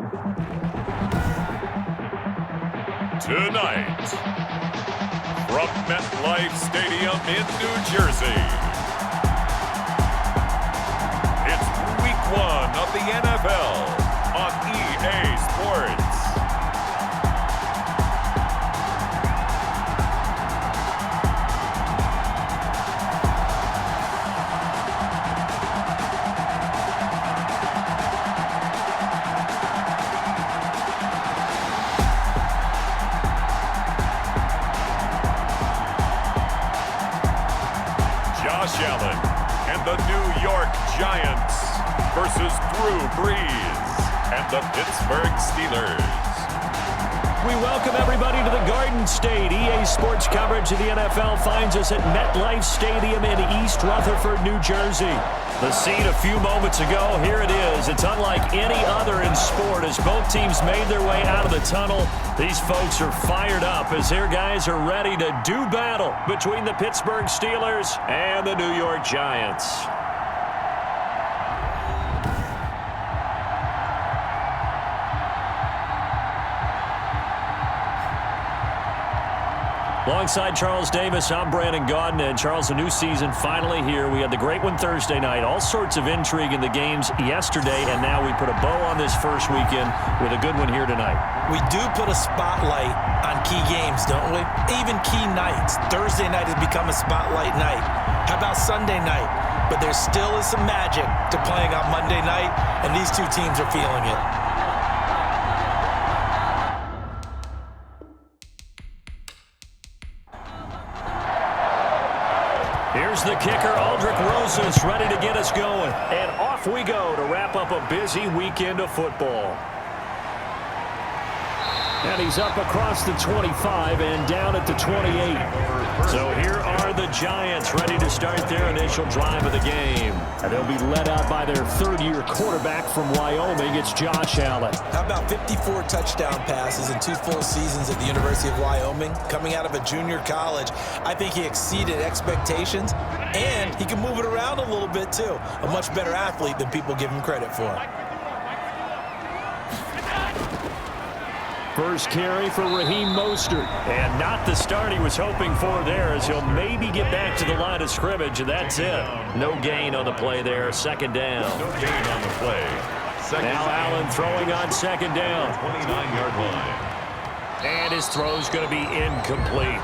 Tonight, from MetLife Stadium in New Jersey, it's Week 1 of the NFL on EA Sports. Josh Allen and the New York Giants versus Drew Brees and the Pittsburgh Steelers. We welcome everybody to the Garden State. EA Sports coverage of the NFL finds us at MetLife Stadium in East Rutherford, New Jersey. The scene a few moments ago, here it is. It's unlike any other in sport as both teams made their way out of the tunnel. These folks are fired up as their guys are ready to do battle between the Pittsburgh Steelers and the New York Giants. Alongside Charles Davis, I'm Brandon Gaudin. And Charles, a new season finally here. We had the great one Thursday night. All sorts of intrigue in the games yesterday, and now we put a bow on this first weekend with a good one here tonight. We do put a spotlight on key games, don't we? Even key nights. Thursday night has become a spotlight night. How about Sunday night? But there still is some magic to playing on Monday night, and these two teams are feeling it. Here's the kicker, Aldrick Rosas, ready to get us going. And off we go to wrap up a busy weekend of football. And he's up across the 25 and down at the 28. So here are the Giants ready to start their initial drive of the game. And they'll be led out by their third-year quarterback from Wyoming. It's Josh Allen. How about 54 touchdown passes in 2 full seasons at the University of Wyoming? Coming out of a junior college, I think he exceeded expectations, and he can move it around a little bit too. A much better athlete than people give him credit for. First carry for Raheem Mostert. And not the start he was hoping for there as he'll maybe get back to the line of scrimmage, and that's it. No gain on the play there. Second down. No gain on the play. Now Allen throwing on second down. 29-yard line. And his throw's going to be incomplete.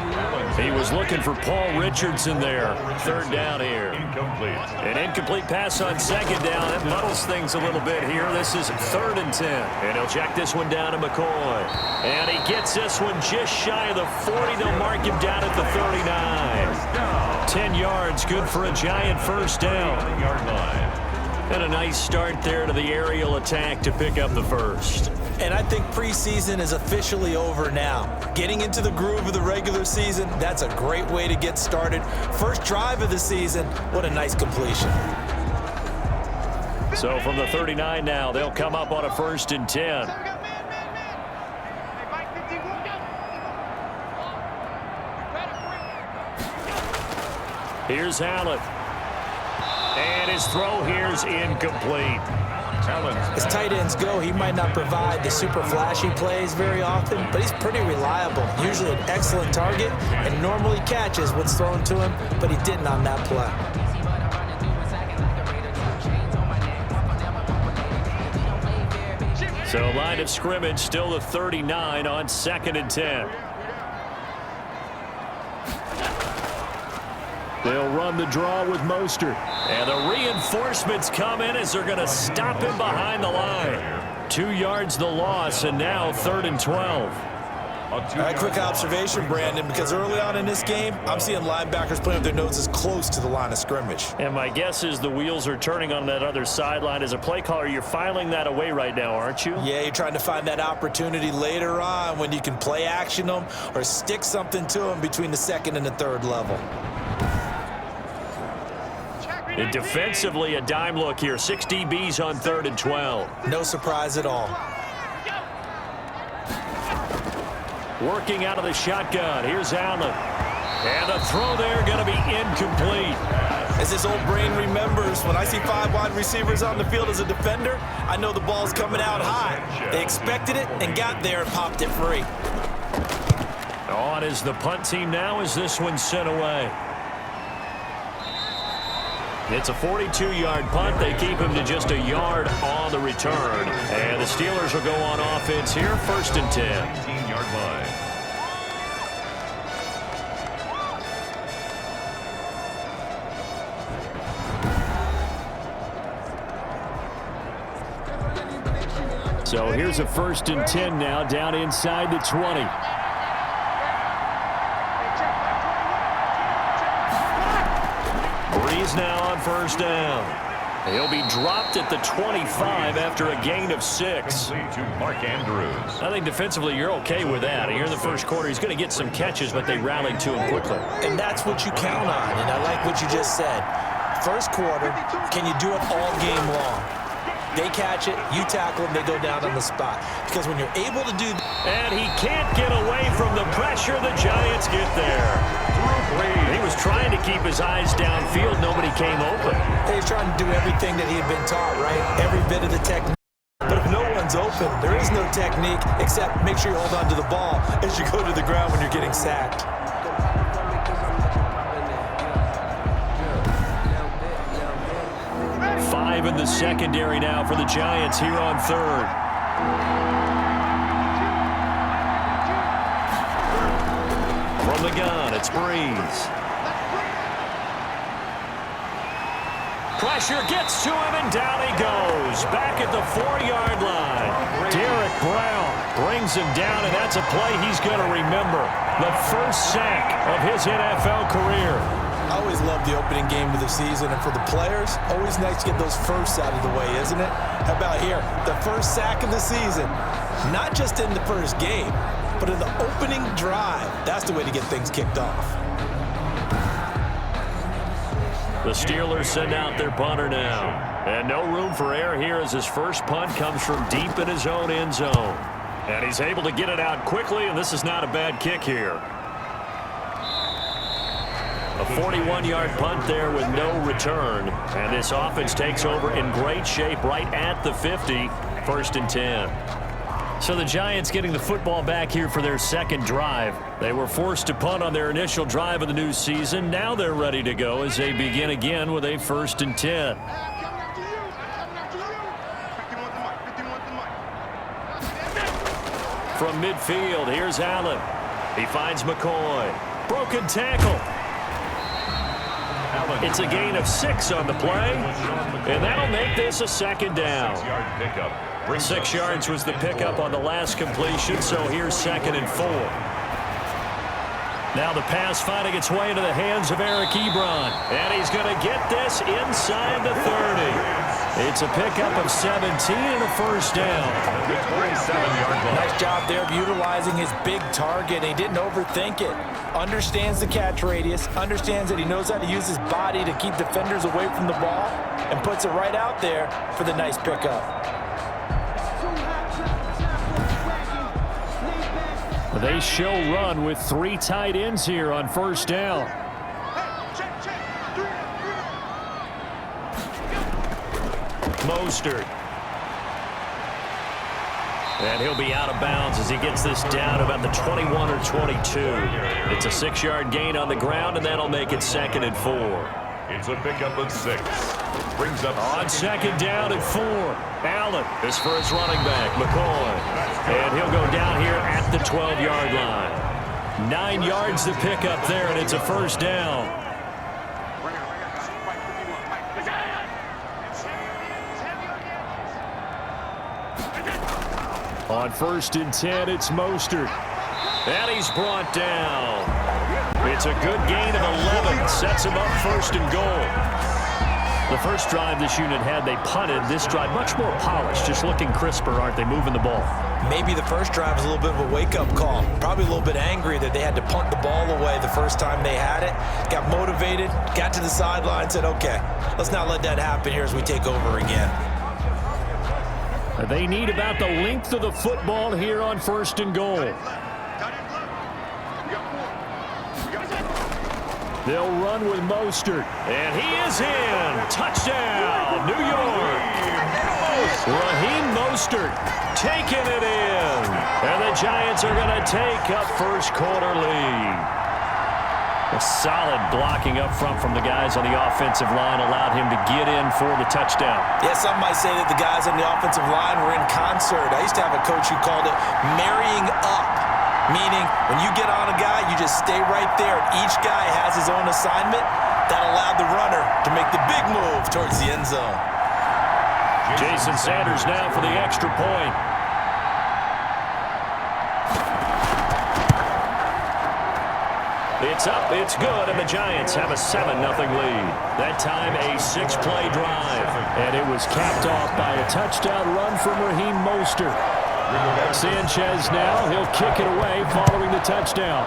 He was looking for Paul Richardson there. Third down here. Incomplete. An incomplete pass on second down. It muddles things a little bit here. This is 3rd and 10. And he'll check this one down to McCoy. And he gets this one just shy of the 40. They'll mark him down at the 39. 10 yards, good for a Giant first down. 20-yard line. And a nice start there to the aerial attack to pick up the first. And I think preseason is officially over now. Getting into the groove of the regular season, that's a great way to get started. First drive of the season, what a nice completion. So from the 39 now, they'll come up on a 1st and 10. Here's Allen. And his throw here's incomplete. As tight ends go, he might not provide the super flashy plays very often, but he's pretty reliable. Usually an excellent target and normally catches what's thrown to him, but he didn't on that play. So line of scrimmage still the 39 on 2nd and 10. They'll run the draw with Mostert. And the reinforcements come in as they're going to stop him behind the line. 2 yards the loss, and now 3rd and 12. A quick observation, Brandon, because early on in this game, I'm seeing linebackers playing with their noses close to the line of scrimmage. And my guess is the wheels are turning on that other sideline. As a play caller, you're filing that away right now, aren't you? Yeah, you're trying to find that opportunity later on when you can play action them or stick something to them between the 2nd and the 3rd level. And defensively, a dime look here. 6 DBs on 3rd and 12. No surprise at all. Working out of the shotgun. Here's Allen. And the throw there going to be incomplete. As this old brain remembers, when I see 5 wide receivers on the field as a defender, I know the ball's coming out high. They expected it and got there and popped it free. On is the punt team now as this one's sent away. It's a 42-yard punt. They keep him to just a yard on the return. And the Steelers will go on offense here, 1st and 10. 18-yard line. So here's a 1st and 10 now, down inside the 20. Breeze now on 1st down. He'll be dropped at the 25 after a gain of 6. To Mark Andrews. I think defensively you're okay with that. Here in the first quarter, he's going to get some catches, but they rallied to him quickly. And that's what you count on, and I like what you just said. First quarter, can you do it all game long? They catch it, you tackle them, they go down on the spot. Because when you're able to do that. And he can't get away from the pressure. The Giants get there. He was trying to keep his eyes downfield. Nobody came open. He was trying to do everything that he had been taught, right? Every bit of the technique. But if no one's open, there is no technique except make sure you hold on to the ball as you go to the ground when you're getting sacked. Five in the secondary now for the Giants here on 3rd. From the gun, it's Breeze. Pressure gets to him, and down he goes. Back at the 4-yard line. Derek Brown brings him down, and that's a play he's going to remember. The first sack of his NFL career. I always love the opening game of the season, and for the players, always nice to get those firsts out of the way, isn't it? How about here? The first sack of the season. Not just in the first game, but in the opening drive. That's the way to get things kicked off. The Steelers send out their punter now. And no room for error here as his first punt comes from deep in his own end zone. And he's able to get it out quickly, and this is not a bad kick here. A 41-yard punt there with no return. And this offense takes over in great shape right at the 50, 1st and 10. So the Giants getting the football back here for their second drive. They were forced to punt on their initial drive of the new season. Now they're ready to go as they begin again with a 1st and 10. From midfield, here's Allen. He finds McCoy. Broken tackle. It's a gain of 6 on the play, and that'll make this a 2nd down. 6-yard pickup. 6 yards was the pickup on the last completion, so here's 2nd and 4. Now the pass finding its way into the hands of Eric Ebron, and he's going to get this inside the 30. It's a pickup of 17 and a 1st down. Nice job there of utilizing his big target. He didn't overthink it. Understands the catch radius, understands that he knows how to use his body to keep defenders away from the ball, and puts it right out there for the nice pickup. They show run with 3 tight ends here on 1st down. Mostert. And he'll be out of bounds as he gets this down about the 21 or 22. It's a 6-yard gain on the ground, and that'll make it 2nd and 4. It's a pickup of 6. Brings up on 2nd down and 4. Allen is for his running back, McCoy. And he'll go down here at the 12-yard line. 9 yards to pick up there, and it's a 1st down. On 1st and 10, it's Mostert. And he's brought down. It's a good gain of 11. Sets him up 1st and goal. The first drive this unit had, they punted. This drive, much more polished, just looking crisper, aren't they, moving the ball? Maybe the first drive was a little bit of a wake-up call. Probably a little bit angry that they had to punt the ball away the first time they had it. Got motivated, got to the sideline, said, okay, let's not let that happen here as we take over again. They need about the length of the football here on 1st and goal. They'll run with Mostert. And he is in. Touchdown, New York. Raheem Mostert taking it in. And the Giants are going to take a first-quarter lead. A solid blocking up front from the guys on the offensive line allowed him to get in for the touchdown. Yeah, some might say that the guys on the offensive line were in concert. I used to have a coach who called it marrying up, meaning when you get on a guy, you just stay right there. Each guy has his own assignment. That allowed the runner to make the big move towards the end zone. Jason Sanders now for the extra point. It's up, it's good, and the Giants have a 7-0 lead. That time a 6-play drive, and it was capped off by a touchdown run from Raheem Mostert. Sanchez now, he'll kick it away following the touchdown.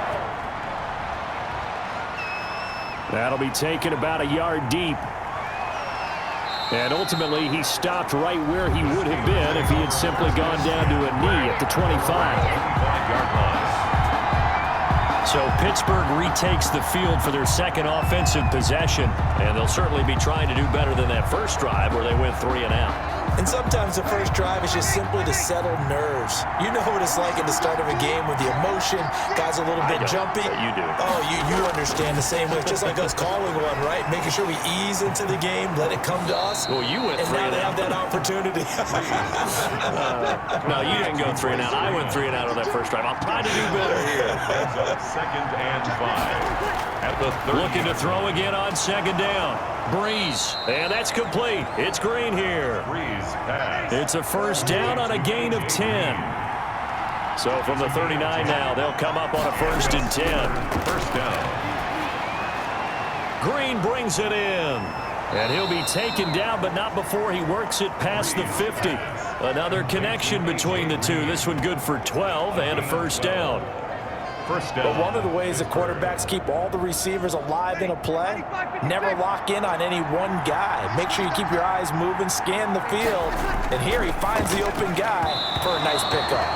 That'll be taken about a yard deep. And ultimately, he stopped right where he would have been if he had simply gone down to a knee at the 25-yard line. So Pittsburgh retakes the field for their second offensive possession, and they'll certainly be trying to do better than that first drive where they went 3 and out. And sometimes the first drive is just simply to settle nerves. You know what it's like at the start of a game with the emotion, guys a little bit jumpy. You do. Oh, you understand the same way. It's just like us calling one, right? Making sure we ease into the game, let it come to us. Well, you went 3 and out. And now they have that opportunity. No, you didn't go 3 and out. I went 3 and out on that first drive. I'll try to do better here. 2nd and 5. At the 30. Looking to throw again on 2nd down. Breeze. And that's complete. It's Green here. Breeze pass. It's a first down on a gain of 10. So from the 39 now, they'll come up on a 1st and 10. First down. Green brings it in. And he'll be taken down, but not before he works it past the 50. Another connection between the two. This one good for 12 and a first down. But one of the ways the quarterbacks keep all the receivers alive in a play, never lock in on any one guy. Make sure you keep your eyes moving, scan the field. And here he finds the open guy for a nice pickup.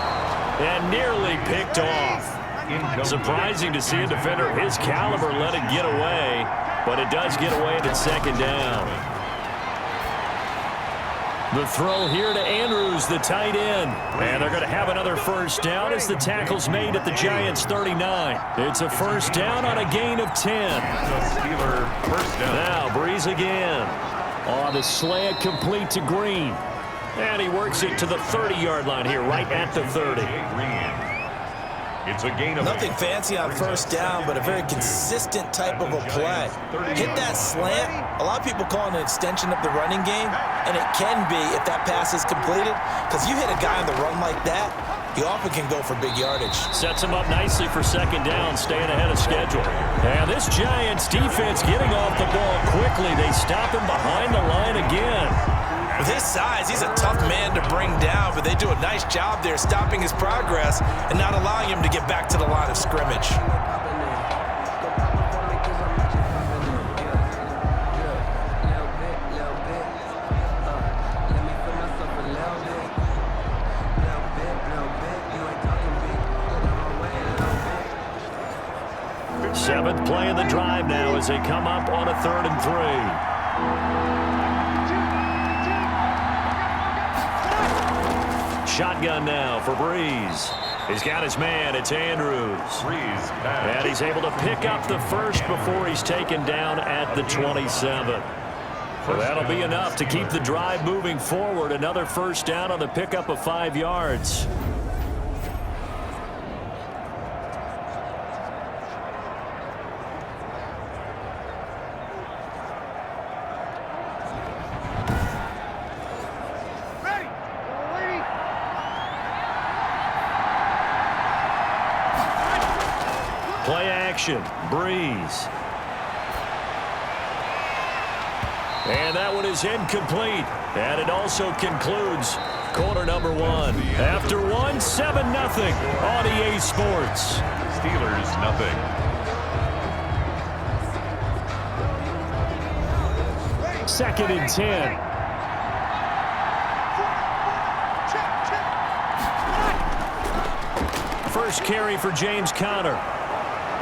And nearly picked off. Surprising to see a defender of his caliber let it get away, but it does get away at 2nd down. The throw here to Andrews, the tight end. And they're going to have another first down as the tackle's made at the Giants' 39. It's a first down on a gain of 10. Steeler first down. Now Breeze again. On the slant complete to Green. And he works it to the 30-yard line here, right at the 30. It's a gain of nothing fancy on first down, but a very consistent type of a play. Hit that slant. A lot of people call it an extension of the running game, and it can be if that pass is completed, because you hit a guy on the run like that, he often can go for big yardage. Sets him up nicely for 2nd down, staying ahead of schedule. And this Giants defense getting off the ball quickly. They stop him behind the line again. With his size, he's a tough man to bring down, but they do a nice job there stopping his progress and not allowing him to get back to the line of scrimmage. Seventh play of the drive now as they come up on a 3rd and 3. Shotgun now for Breeze. He's got his man. It's Andrews. Breeze. And he's able to pick up the first before he's taken down at the 27. So that'll be enough to keep the drive moving forward. Another first down on the pickup of 5 yards. Play action, Breeze. And that one is incomplete. And it also concludes quarter number 1. After 1, 7-0 on EA Sports. Steelers nothing. Second and 10. First carry for James Conner.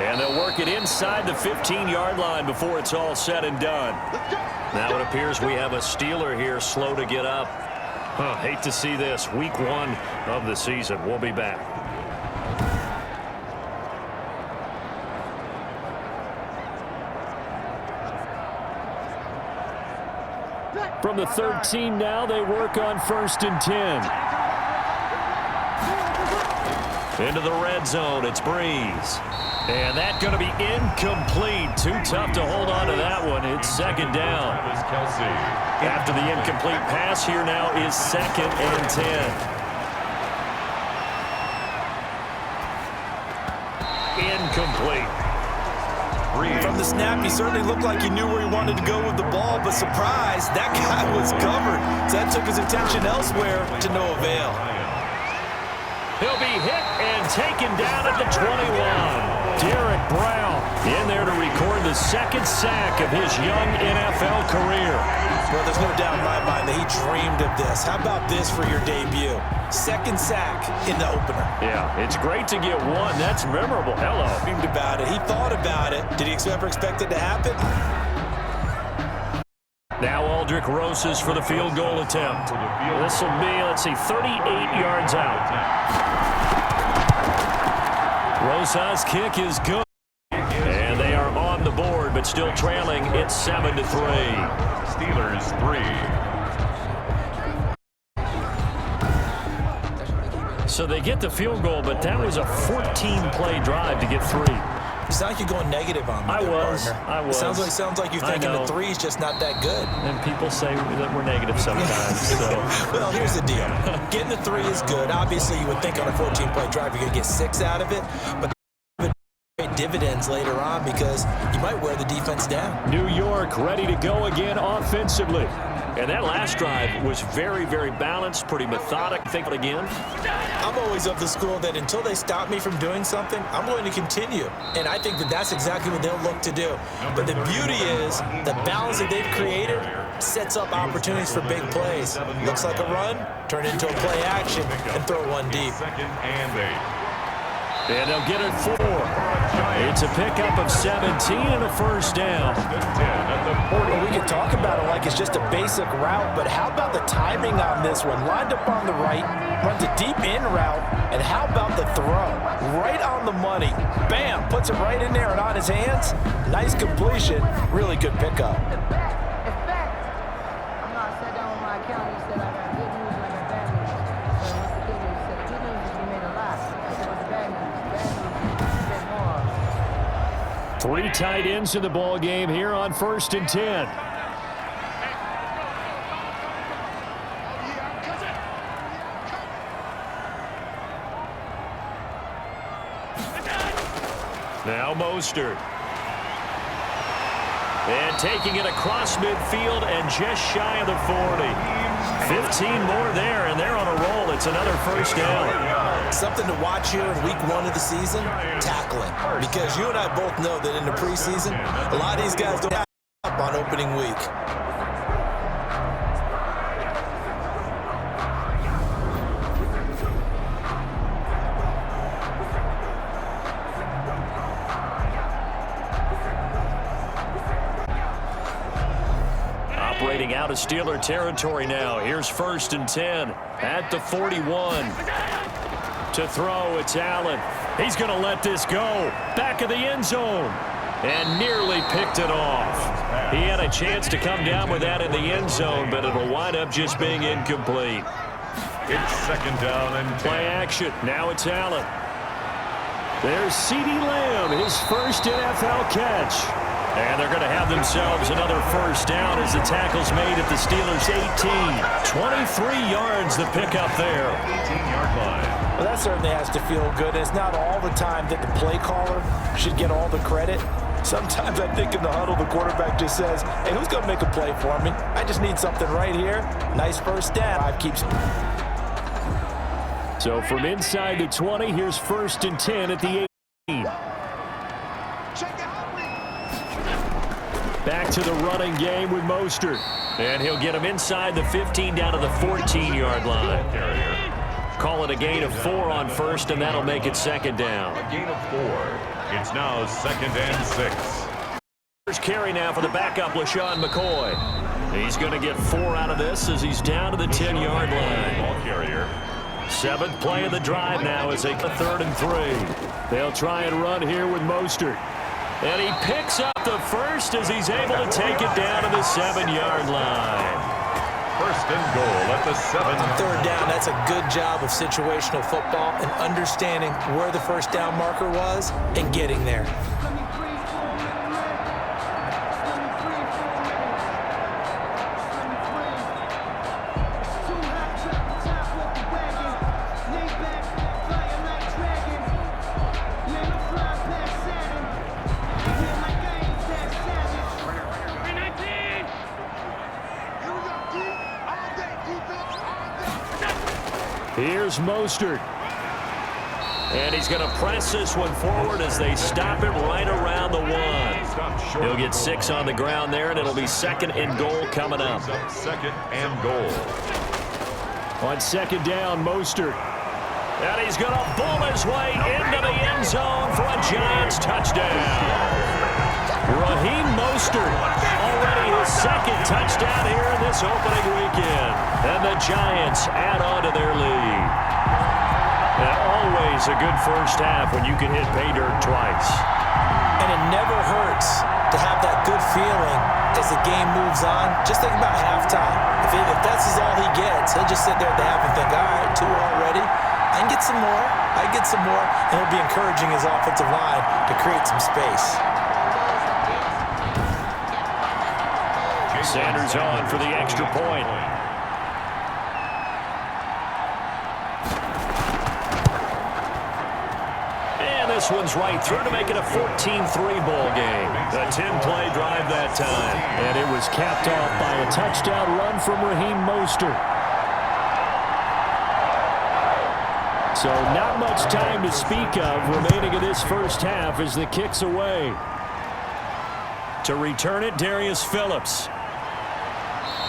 And they'll work it inside the 15-yard line before it's all said and done. Now it appears we have a Steeler here slow to get up. Hate to see this. Week 1 of the season. We'll be back. From the 13 now, they work on 1st and 10. Into the red zone, it's Breeze. And that's going to be incomplete. Too tough to hold on to that one. It's 2nd down. After the incomplete pass, here now is 2nd and 10. Incomplete. From the snap, he certainly looked like he knew where he wanted to go with the ball, but surprise, that guy was covered. So that took his attention elsewhere to no avail. He'll be hit and taken down at the 21. Derek Brown in there to record the 2nd sack of his young NFL career. Well, there's no doubt in my mind that he dreamed of this. How about this for your debut? 2nd sack in the opener. Yeah, it's great to get one. That's memorable. Hello. He dreamed about it. He thought about it. Did he ever expect it to happen? Now Aldrick Rosas for the field goal attempt. This will be, let's see, 38 yards out. Rosas' kick is good. And they are on the board, but still trailing. It's 7-3. Steelers 3. So they get the field goal, but that was a 14-play drive to get 3. You sound like you're going negative on me. I was. Sounds like you're thinking the 3's just not that good. And people say that we're negative sometimes. So. Well, here's the deal. Getting the 3 is good. Obviously, you would think on a 14-play drive you're going to get 6 out of it. But dividends later on because you might wear the defense down. New York ready to go again offensively. And that last drive was very, very balanced, pretty methodic. Think again. I'm always of the school that until they stop me from doing something, I'm going to continue. And I think that that's exactly what they'll look to do. But the beauty is the balance that they've created sets up opportunities for big plays. Looks like a run, turn it into a play action, and throw one deep. 2nd and 8. And they'll get it 4. It's a pickup of 17 and a 1st down. Well, we can talk about it like it's just a basic route, but how about the timing on this one? Lined up on the right, runs a deep in route, and how about the throw? Right on the money. Bam, puts it right in there and on his hands. Nice completion. Really good pickup. Three tight ends in the ball game here on 1st and 10. Now Mostert. And taking it across midfield and just shy of the 40. 15 more there, and they're on a roll. It's another 1st down. Something to watch here in week 1 of the season, tackling. Because you and I both know that in the preseason, a lot of these guys don't have up on opening week. Operating out of Steeler territory now. Here's 1st and 10 at the 41. To throw, it's Allen. He's going to let this go. Back of the end zone. And nearly picked it off. He had a chance to come down with that in the end zone, but it'll wind up just being incomplete. It's 2nd down and 10. Play action. Now it's Allen. There's CeeDee Lamb, his 1st NFL catch. And they're going to have themselves another 1st down as the tackle's made at the Steelers' 18. 23 yards the pickup there. 18-yard line. Well, that certainly has to feel good. It's not all the time that the play caller should get all the credit. Sometimes I think in the huddle, the quarterback just says, hey, who's going to make a play for me? I just need something right here. Nice 1st down. Keeps. So from inside the 20, here's 1st and 10 at the 18. Back to the running game with Mostert. And he'll get him inside the 15 down to the 14-yard line. Call it a gain of 4 on 1st, and that'll make it 2nd down. A gain of 4. It's now 2nd and 6. First carry now for the backup, LaShawn McCoy. He's going to get 4 out of this as he's down to the 10-yard line. Ball carrier. 7th play of the drive now is a 3rd and 3. They'll try and run here with Mostert. And he picks up the first as he's able to take it down to the 7-yard line. 1st and goal at the 7. 3rd down, that's a good job of situational football and understanding where the first down marker was and getting there. Here's Mostert. And he's going to press this one forward as they stop him right around the 1. He'll get 6 on the ground there, and it'll be 2nd and goal coming up. 2nd and goal. On 2nd down, Mostert. And he's going to bull his way into the end zone for a Giants touchdown. Raheem Mostert, already his 2nd touchdown here in this opening weekend. And the Giants add on to their lead. And always a good first half when you can hit pay dirt twice. And it never hurts to have that good feeling as the game moves on. Just think about halftime. If that's all he gets, he'll just sit there at the half and think, all right, 2 already. I can get some more. I can get some more. And he'll be encouraging his offensive line to create some space. Sanders on for the extra point. And this one's right through to make it a 14-3 ball game. A 10-play drive that time. And it was capped off by a touchdown run from Raheem Mostert. So not much time to speak of remaining in this first half as the kick's away. To return it, Darius Phillips.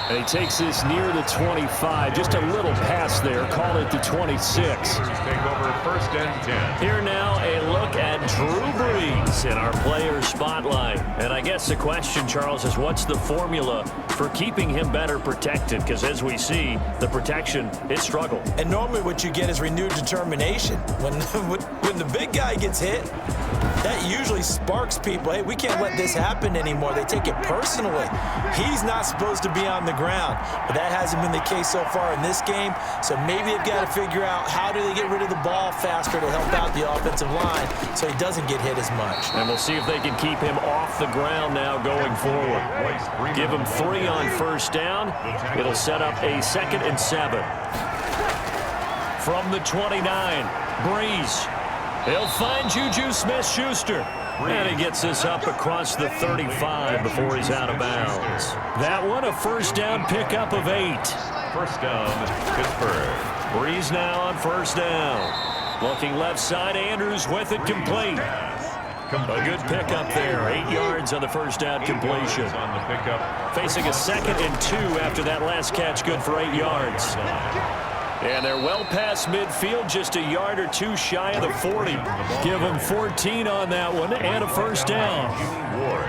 And he takes this near the 25. Just a little pass there. Call it the 26. Take over 1st and 10. Here now, a look at Drew Brees in our player spotlight. And I guess the question, Charles, is what's the formula for keeping him better protected? Because as we see, the protection, it struggled. And normally what you get is renewed determination. When the big guy gets hit, that usually sparks people. Hey, we can't let this happen anymore. They take it personally. He's not supposed to be on the ground, but that hasn't been the case so far in this game. So maybe they've got to figure out how do they get rid of the ball faster to help out the offensive line so he doesn't get hit as much. And we'll see if they can keep him off the ground now going forward. Give him 3 on first down. It'll set up a 2nd and 7. From the 29, Brees. He'll find Juju Smith-Schuster. And he gets this up across the 35 before he's out of bounds. That one, a first down pickup of 8. First down, Pittsburgh. Brees now on first down. Looking left side, Andrews with it complete. A good pickup there. 8 yards on the first down completion. On the pickup. Facing a 2nd and 2 after that last catch, good for 8 yards. And they're well past midfield, just a yard or 2 shy of the 40. Give them 14 on that one and a first down.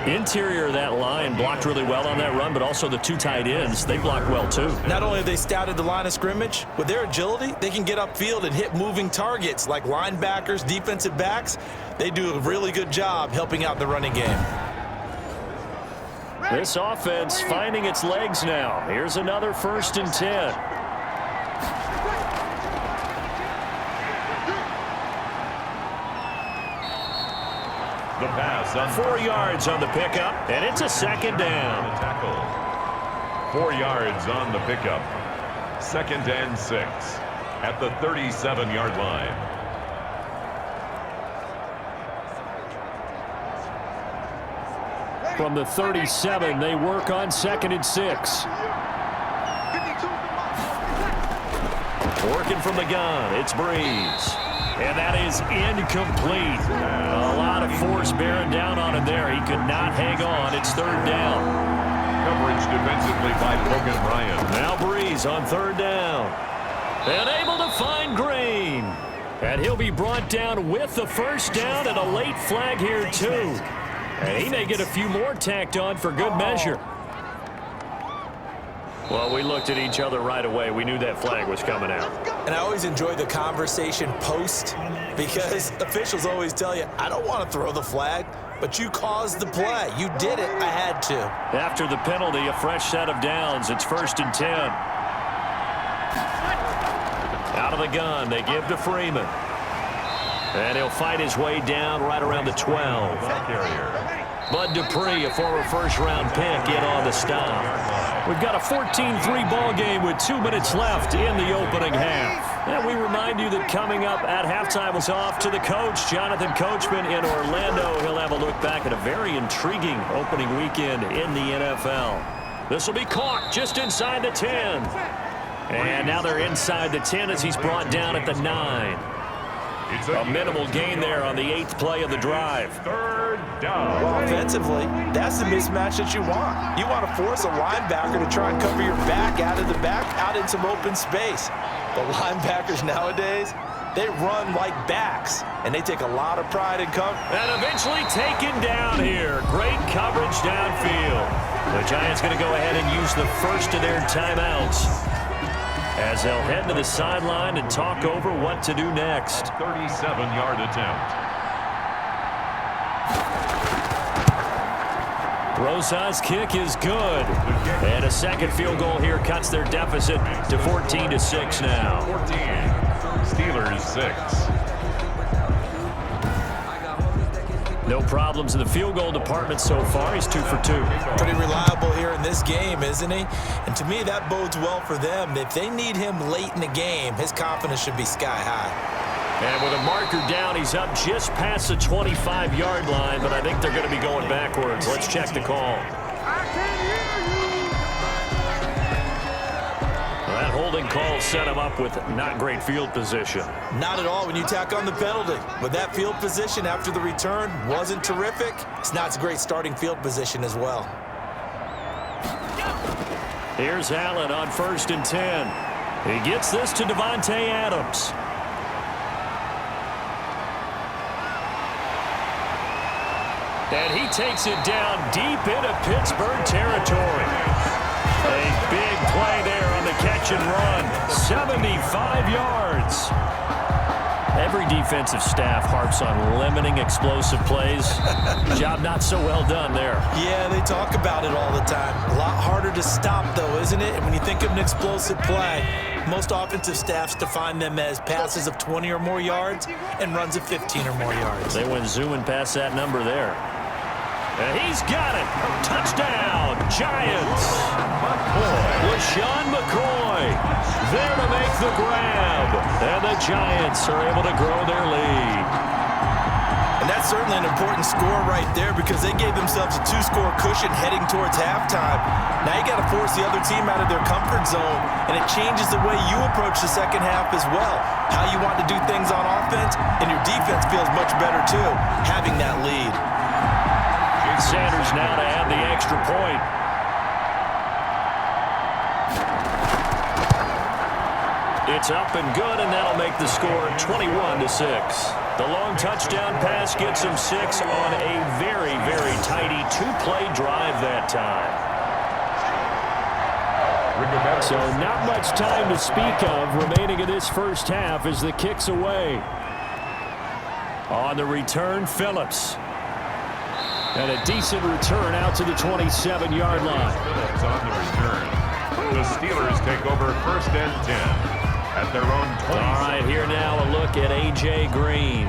Interior of that line blocked really well on that run, but also the 2 tight ends, they blocked well too. Not only have they scouted the line of scrimmage, with their agility, they can get upfield and hit moving targets like linebackers, defensive backs. They do a really good job helping out the running game. This offense finding its legs now. Here's another 1st and 10. The pass on 4 yards on the pickup, and it's a 2nd down. tackle. 4 yards on the pickup. 2nd and 6 at the 37-yard line. From the 37, they work on 2nd and 6. Working from the gun, it's Brees. And that is incomplete. A lot of force bearing down on him there. He could not hang on. It's 3rd down. Coverage defensively by Logan Ryan. Now Brees on 3rd down. And able to find Green. And he'll be brought down with the first down and a late flag here, too. And he may get a few more tacked on for good measure. Well, we looked at each other right away. We knew that flag was coming out. And I always enjoy the conversation post because officials always tell you, I don't want to throw the flag, but you caused the play. You did it. I had to. After the penalty, a fresh set of downs. It's 1st and 10. Out of the gun, they give to Freeman. And he'll fight his way down right around the 12. Bud Dupree, a former first-round pick, in on the stop. We've got a 14-3 ball game with 2 minutes left in the opening half. And we remind you that coming up at halftime was off to the coach, Jonathan Coachman in Orlando. He'll have a look back at a very intriguing opening weekend in the NFL. This will be caught just inside the 10. And now they're inside the 10 as he's brought down at the 9. A minimal gain there on the 8th play of the drive. 3rd down. Well, offensively, that's the mismatch that you want. You want to force a linebacker to try and cover your back out of the back, out in some open space. But linebackers nowadays, they run like backs, and they take a lot of pride in cover. And eventually taken down here. Great coverage downfield. The Giants going to go ahead and use the first of their timeouts as they'll head to the sideline and talk over what to do next. 37-yard attempt. Rosa's kick is good. And a second field goal here cuts their deficit to 14-6 now. 14. Steelers 6. No problems in the field goal department so far. He's 2 for 2. Pretty reliable here in this game, isn't he? And to me, that bodes well for them. If they need him late in the game, his confidence should be sky high. And with a marker down, he's up just past the 25-yard line, but I think they're going to be going backwards. Let's check the call. That holding call set him up with not great field position. Not at all when you tack on the penalty. But that field position after the return wasn't terrific. It's not a great starting field position as well. Here's Allen on 1st and 10. He gets this to Devontae Adams. And he takes it down deep into Pittsburgh territory. A big play there on the catch and run. 75 yards. Every defensive staff harps on limiting explosive plays. Job not so well done there. Yeah, they talk about it all the time. A lot harder to stop, though, isn't it? And when you think of an explosive play, most offensive staffs define them as passes of 20 or more yards and runs of 15 or more yards. They went zooming past that number there. And he's got it. Touchdown, Giants. LaShawn McCoy there to make the grab. And the Giants are able to grow their lead. And that's certainly an important score right there because they gave themselves a 2-score cushion heading towards halftime. Now you got to force the other team out of their comfort zone, and it changes the way you approach the second half as well. How you want to do things on offense, and your defense feels much better too, having that lead. Sanders now to add the extra point. It's up and good, and that'll make the score 21-6. The long touchdown pass gets him 6 on a very, very tidy 2-play drive that time. So not much time to speak of remaining in this first half as the kick's away. On the return, Phillips. And a decent return out to the 27-yard line. Phillips on the return. The Steelers take over 1st and 10 at their own 20. All right, here now a look at A.J. Green.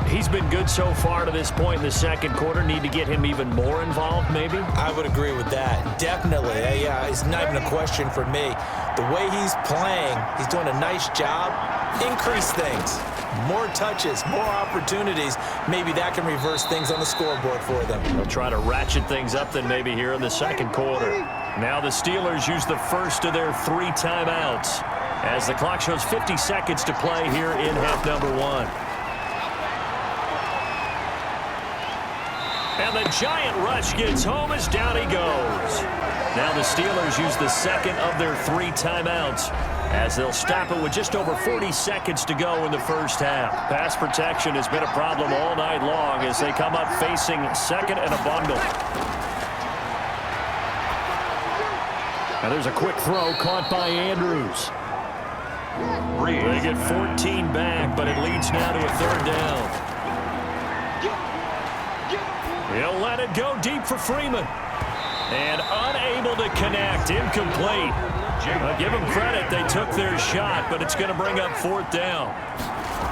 He's been good so far to this point in the second quarter. Need to get him even more involved, maybe? I would agree with that. Definitely. Yeah, it's not even a question for me. The way he's playing, he's doing a nice job. Increase things. More touches, more opportunities. Maybe that can reverse things on the scoreboard for them. They'll try to ratchet things up then maybe here in the second quarter. Now the Steelers use the first of their 3 timeouts as the clock shows 50 seconds to play here in half number 1. And the giant rush gets home as down he goes. Now the Steelers use the second of their 3 timeouts as they'll stop it with just over 40 seconds to go in the first half. Pass protection has been a problem all night long as they come up facing second and a bundle. Now there's a quick throw caught by Andrews. They get 14 back, but it leads now to a third down. He'll let it go deep for Freeman. And unable to connect, incomplete. Give them credit, they took their shot, but it's going to bring up fourth down.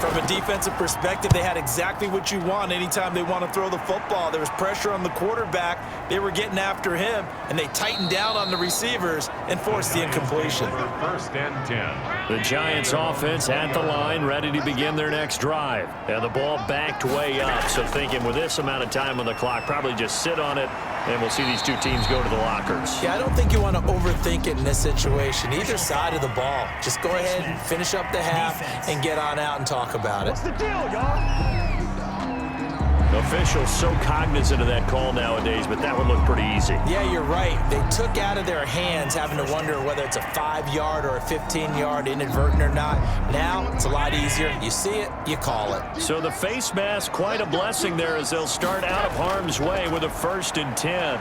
From a defensive perspective, they had exactly what you want anytime they want to throw the football. There was pressure on the quarterback. They were getting after him, and they tightened down on the receivers and forced the incompletion. First and 10. The Giants offense at the line, ready to begin their next drive. And the ball backed way up, so thinking with this amount of time on the clock, probably just sit on it, and we'll see these two teams go to the lockers. Yeah, I don't think you want to overthink it in this situation. Either side of the ball. Just go ahead and finish up the half and get on out and talk about it. What's the deal, y'all? Officials so cognizant of that call nowadays, but that one looked pretty easy. Yeah, you're right. They took out of their hands having to wonder whether it's a 5-yard or a 15-yard inadvertent or not. Now, it's a lot easier. You see it, you call it. So the face mask, quite a blessing there as they'll start out of harm's way with a 1st and 10.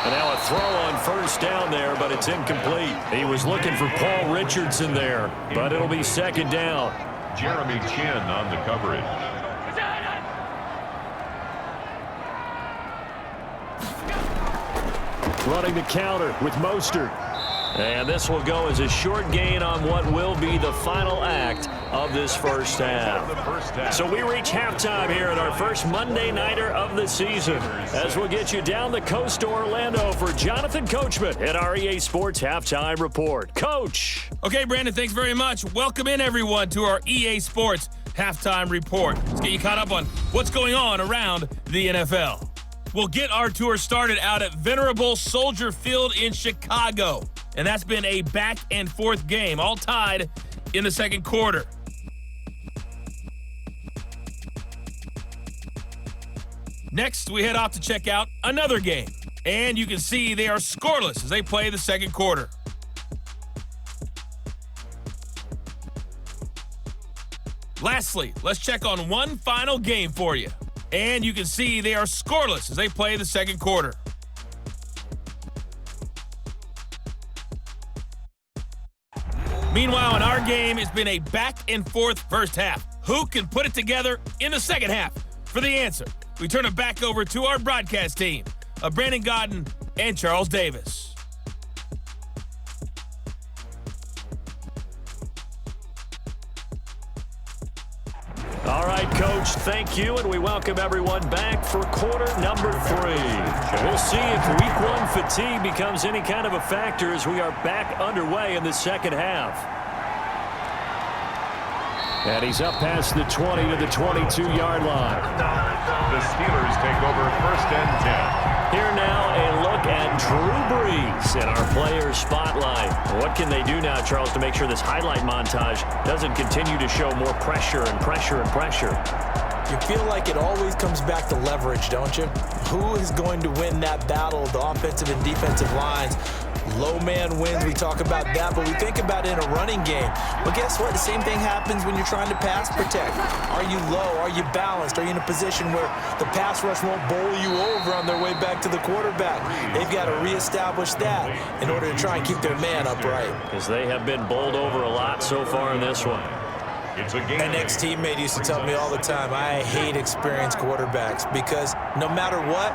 And now a throw on first down there, but it's incomplete. He was looking for Paul Richardson there, but it'll be second down. Jeremy Chin on the coverage. Running the counter with Mostert. And this will go as a short gain on what will be the final act of this first half. So we reach halftime here at our first Monday Nighter of the season, as we'll get you down the coast to Orlando for Jonathan Coachman at our EA Sports Halftime Report. Coach. Okay, Brandon, thanks very much. Welcome in, everyone, to our EA Sports Halftime Report. Let's get you caught up on what's going on around the NFL. We'll get our tour started out at Venerable Soldier Field in Chicago. And that's been a back-and-forth game, all tied in the second quarter. Next, we head off to check out another game. And you can see they are scoreless as they play the second quarter. Lastly, let's check on one final game for you. And you can see they are scoreless as they play the second quarter. Meanwhile, in our game, it's been a back-and-forth first half. Who can put it together in the second half? For the answer, we turn it back over to our broadcast team of Brandon Godden and Charles Davis. All right, Coach, thank you, and we welcome everyone back for quarter number 3. We'll see if week 1 fatigue becomes any kind of a factor as we are back underway in the second half. And he's up past the 20 to the 22-yard line. The Steelers take over first and 10. Here now, a look at Drew Brees in our player spotlight. What can they do now, Charles, to make sure this highlight montage doesn't continue to show more pressure and pressure and pressure? You feel like it always comes back to leverage, don't you? Who is going to win that battle of the offensive and defensive lines? Low man wins, we talk about that, but we think about it in a running game. But guess what? The same thing happens when you're trying to pass protect. Are you low? Are you balanced? Are you in a position where the pass rush won't bowl you over on their way back to the quarterback? They've got to reestablish that in order to try and keep their man upright. Because they have been bowled over a lot so far in this one. It's a game. An ex-teammate used to tell me all the time, I hate experienced quarterbacks because no matter what,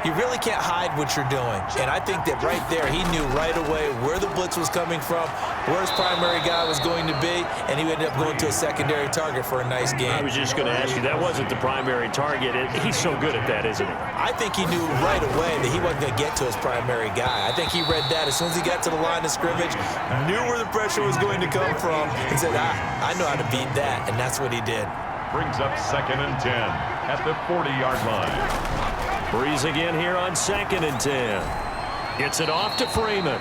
you really can't hide what you're doing. And I think that right there, he knew right away where the blitz was coming from, where his primary guy was going to be, and he ended up going to a secondary target for a nice game. I was just going to ask you, that wasn't the primary target. He's so good at that, isn't he? I think he knew right away that he wasn't going to get to his primary guy. I think he read that as soon as he got to the line of scrimmage, knew where the pressure was going to come from, and said, I know how to beat that, and that's what he did. Brings up second and 10 at the 40-yard line. Brees again here on 2nd and 10. Gets it off to Freeman.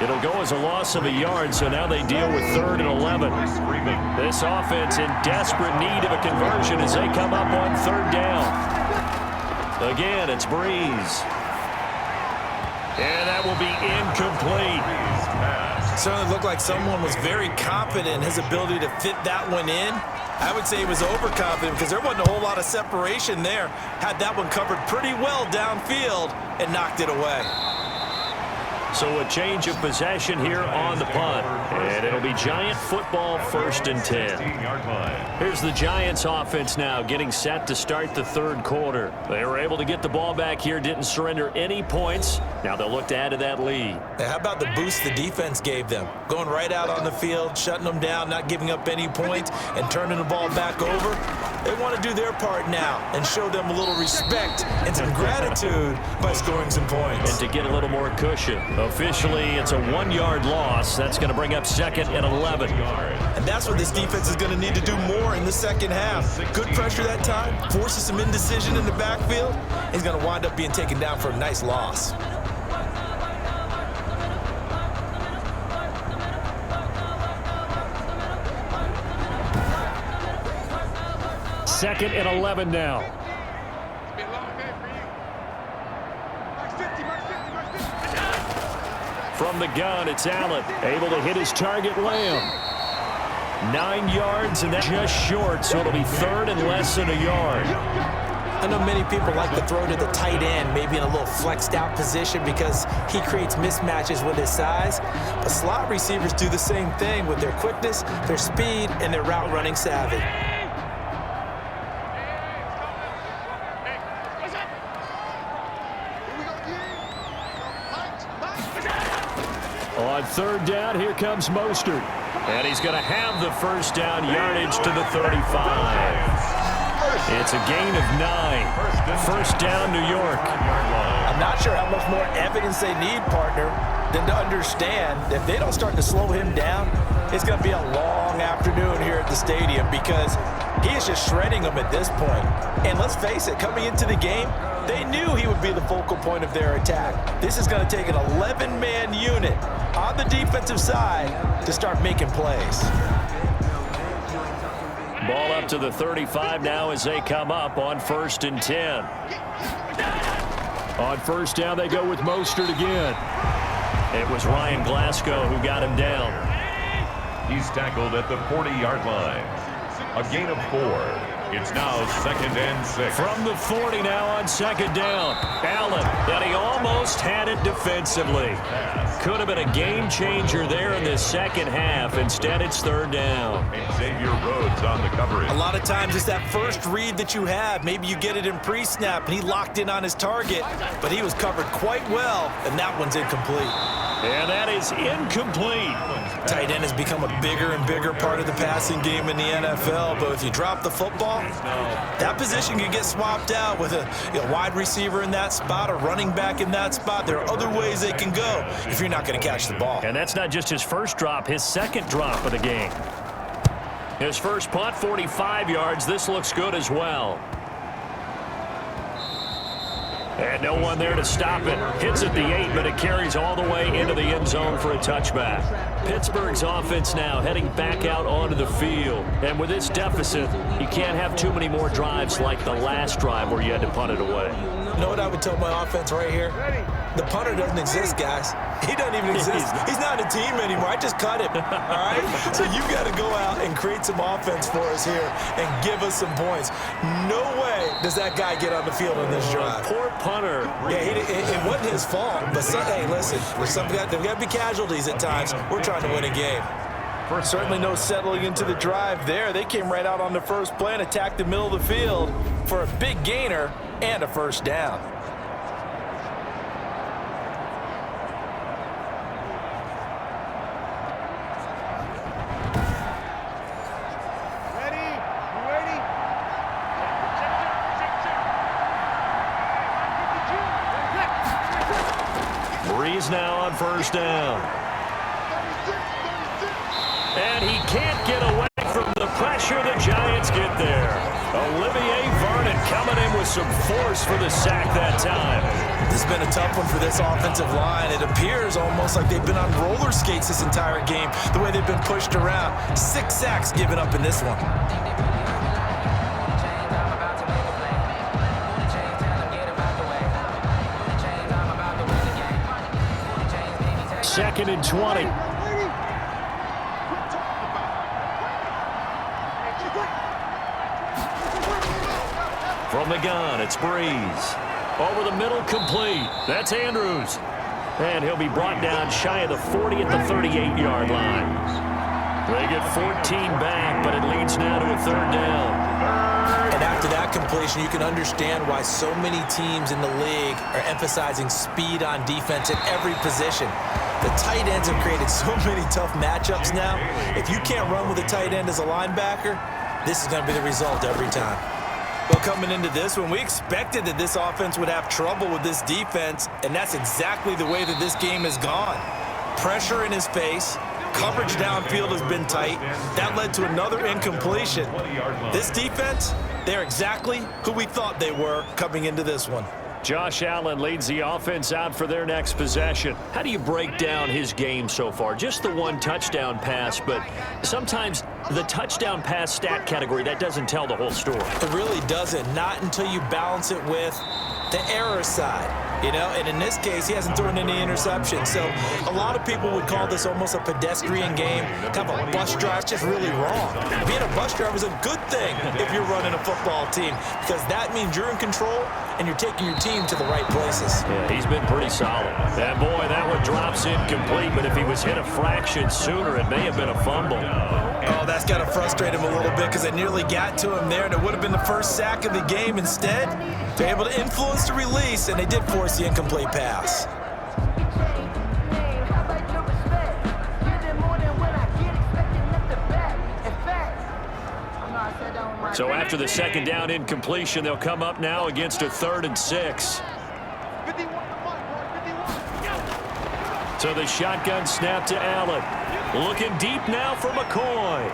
It'll go as a loss of a yard, so now they deal with 3rd and 11. This offense in desperate need of a conversion as they come up on 3rd down. Again, it's Brees. And that will be incomplete. Certainly looked like someone was very confident in his ability to fit that one in. I would say he was overconfident because there wasn't a whole lot of separation there. Had that one covered pretty well downfield and knocked it away. So a change of possession here on the punt. And it'll be Giant football, 1st and 10. Here's the Giants offense now getting set to start the 3rd quarter. They were able to get the ball back here, didn't surrender any points. Now they'll look to add to that lead. Now, how about the boost the defense gave them? Going right out on the field, shutting them down, not giving up any points, and turning the ball back over. They want to do their part now and show them a little respect and some gratitude by scoring some points. And to get a little more cushion. Officially, it's a 1-yard loss. That's going to bring up 2nd and 11. And that's what this defense is going to need to do more in the second half. Good pressure that time, forces some indecision in the backfield. He's going to wind up being taken down for a nice loss. Second and 11 now. From the gun, it's Allen. Able to hit his target, Lamb. 9 yards, and that's just short, so it'll be 3rd and less than a yard. I know many people like to throw to the tight end, maybe in a little flexed out position because he creates mismatches with his size. But slot receivers do the same thing with their quickness, their speed, and their route running savvy. On 3rd down, here comes Mostert. And he's going to have the 1st down, yardage to the 35. It's a gain of 9. 1st down, New York. I'm not sure how much more evidence they need, partner, than to understand that if they don't start to slow him down, it's going to be a long afternoon here at the stadium because he is just shredding them at this point. And let's face it, coming into the game, they knew he would be the focal point of their attack. This is going to take an 11-man unit on the defensive side to start making plays. Ball up to the 35 now as they come up on 1st and 10. On 1st down, they go with Mostert again. It was Ryan Glasgow who got him down. He's tackled at the 40-yard line. A gain of 4. It's now 2nd and 6. From the 40 now on 2nd down. Allen, and he almost had it defensively. Could have been a game changer there in the second half. Instead, it's 3rd down. And Xavier Rhodes on the coverage. A lot of times it's that first read that you have. Maybe you get it in pre-snap, and he locked in on his target, but he was covered quite well, and that one's incomplete. And that is incomplete. Tight end has become a bigger and bigger part of the passing game in the NFL, but if you drop the football, that position can get swapped out with a wide receiver in that spot, a running back in that spot. There are other ways they can go if you're not going to catch the ball. And that's not just his first drop, his 2nd drop of the game. His first punt, 45 yards. This looks good as well. And no one there to stop it. Hits at the 8, but it carries all the way into the end zone for a touchback. Pittsburgh's offense now heading back out onto the field. And with this deficit, you can't have too many more drives like the last drive where you had to punt it away. You know what I would tell my offense right here? The punter doesn't exist, guys. He doesn't even exist. He's not a team anymore. I just cut him, all right? So you got to go out and create some offense for us here and give us some points. No way does that guy get on the field on this drive. Poor punter. Yeah, it wasn't his fault. But, hey, listen, there's got to be casualties at times. We're trying to win a game. Certainly no settling into the drive there. They came right out on the first play and attacked the middle of the field for a big gainer and a 1st down. Breeze now on 1st down. And he can't get away from the pressure. The Giants get there. Olivier Vernon coming in with some force for the sack that time. This has been a tough one for this offensive line. It appears almost like they've been on roller skates this entire game, the way they've been pushed around. 6 sacks given up in this one. 2nd and 20. From the gun, it's Breeze. Over the middle, complete. That's Andrews. And he'll be brought down shy of the 40 at the 38-yard line. They get 14 back, but it leads now to a third down. And after that completion, you can understand why so many teams in the league are emphasizing speed on defense at every position. The tight ends have created so many tough matchups now. If you can't run with a tight end as a linebacker, this is going to be the result every time. Well, coming into this one, we expected that this offense would have trouble with this defense, and that's exactly the way that this game has gone. Pressure in his face. Coverage downfield has been tight. That led to another incompletion. This defense, they're exactly who we thought they were coming into this one. Josh Allen leads the offense out for their next possession. How do you break down his game so far? Just the one touchdown pass, but sometimes the touchdown pass stat category, that doesn't tell the whole story. It really doesn't, not until you balance it with the error side. You know, and in this case, he hasn't thrown any interceptions. So a lot of people would call this almost a pedestrian game, kind of a bus drive. It's just really wrong. Being a bus driver is a good thing if you're running a football team, because that means you're in control and you're taking your team to the right places. Yeah, he's been pretty solid. And boy, that one drops incomplete, but if he was hit a fraction sooner, it may have been a fumble. Oh, that's got to frustrate him a little bit, because it nearly got to him there, and it would have been the first sack of the game. Instead, they're able to influence the release, and they did force the incomplete pass. So after the second down incompletion, they'll come up now against a 3rd and 6. So the shotgun snap to Allen. Looking deep now for McCoy.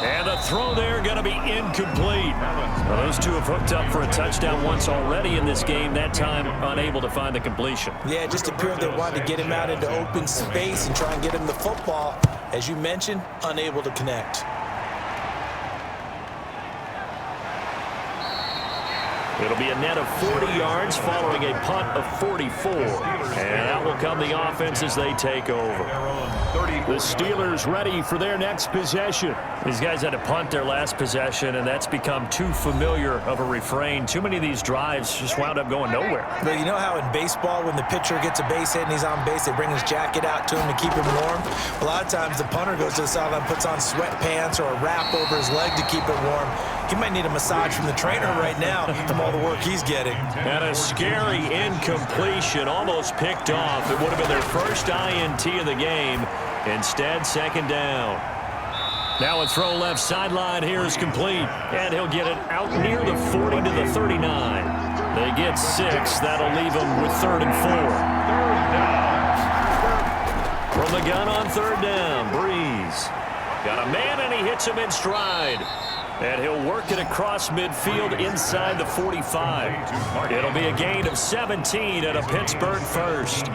And the throw there going to be incomplete. Well, those two have hooked up for a touchdown once already in this game, that time unable to find the completion. Yeah, it just appeared they wanted to get him out into open space and try and get him the football. As you mentioned, unable to connect. It'll be a net of 40 yards following a punt of 44. And out will come the offense as they take over. The Steelers ready for their next possession. These guys had to punt their last possession, and that's become too familiar of a refrain. Too many of these drives just wound up going nowhere. Well, you know how in baseball, when the pitcher gets a base hit and he's on base, they bring his jacket out to him to keep him warm? A lot of times the punter goes to the sideline, puts on sweatpants or a wrap over his leg to keep it warm. He might need a massage from the trainer right now from all the work he's getting. And a scary incompletion, almost picked off. It would have been their first INT of the game. Instead, second down. Now a throw left sideline here is complete. And he'll get it out near the 40 to the 39. They get 6. That'll leave them with 3rd and 4. From the gun on 3rd down, Breeze. Got a man, and he hits him in stride. And he'll work it across midfield inside the 45. It'll be a gain of 17 at a Pittsburgh first.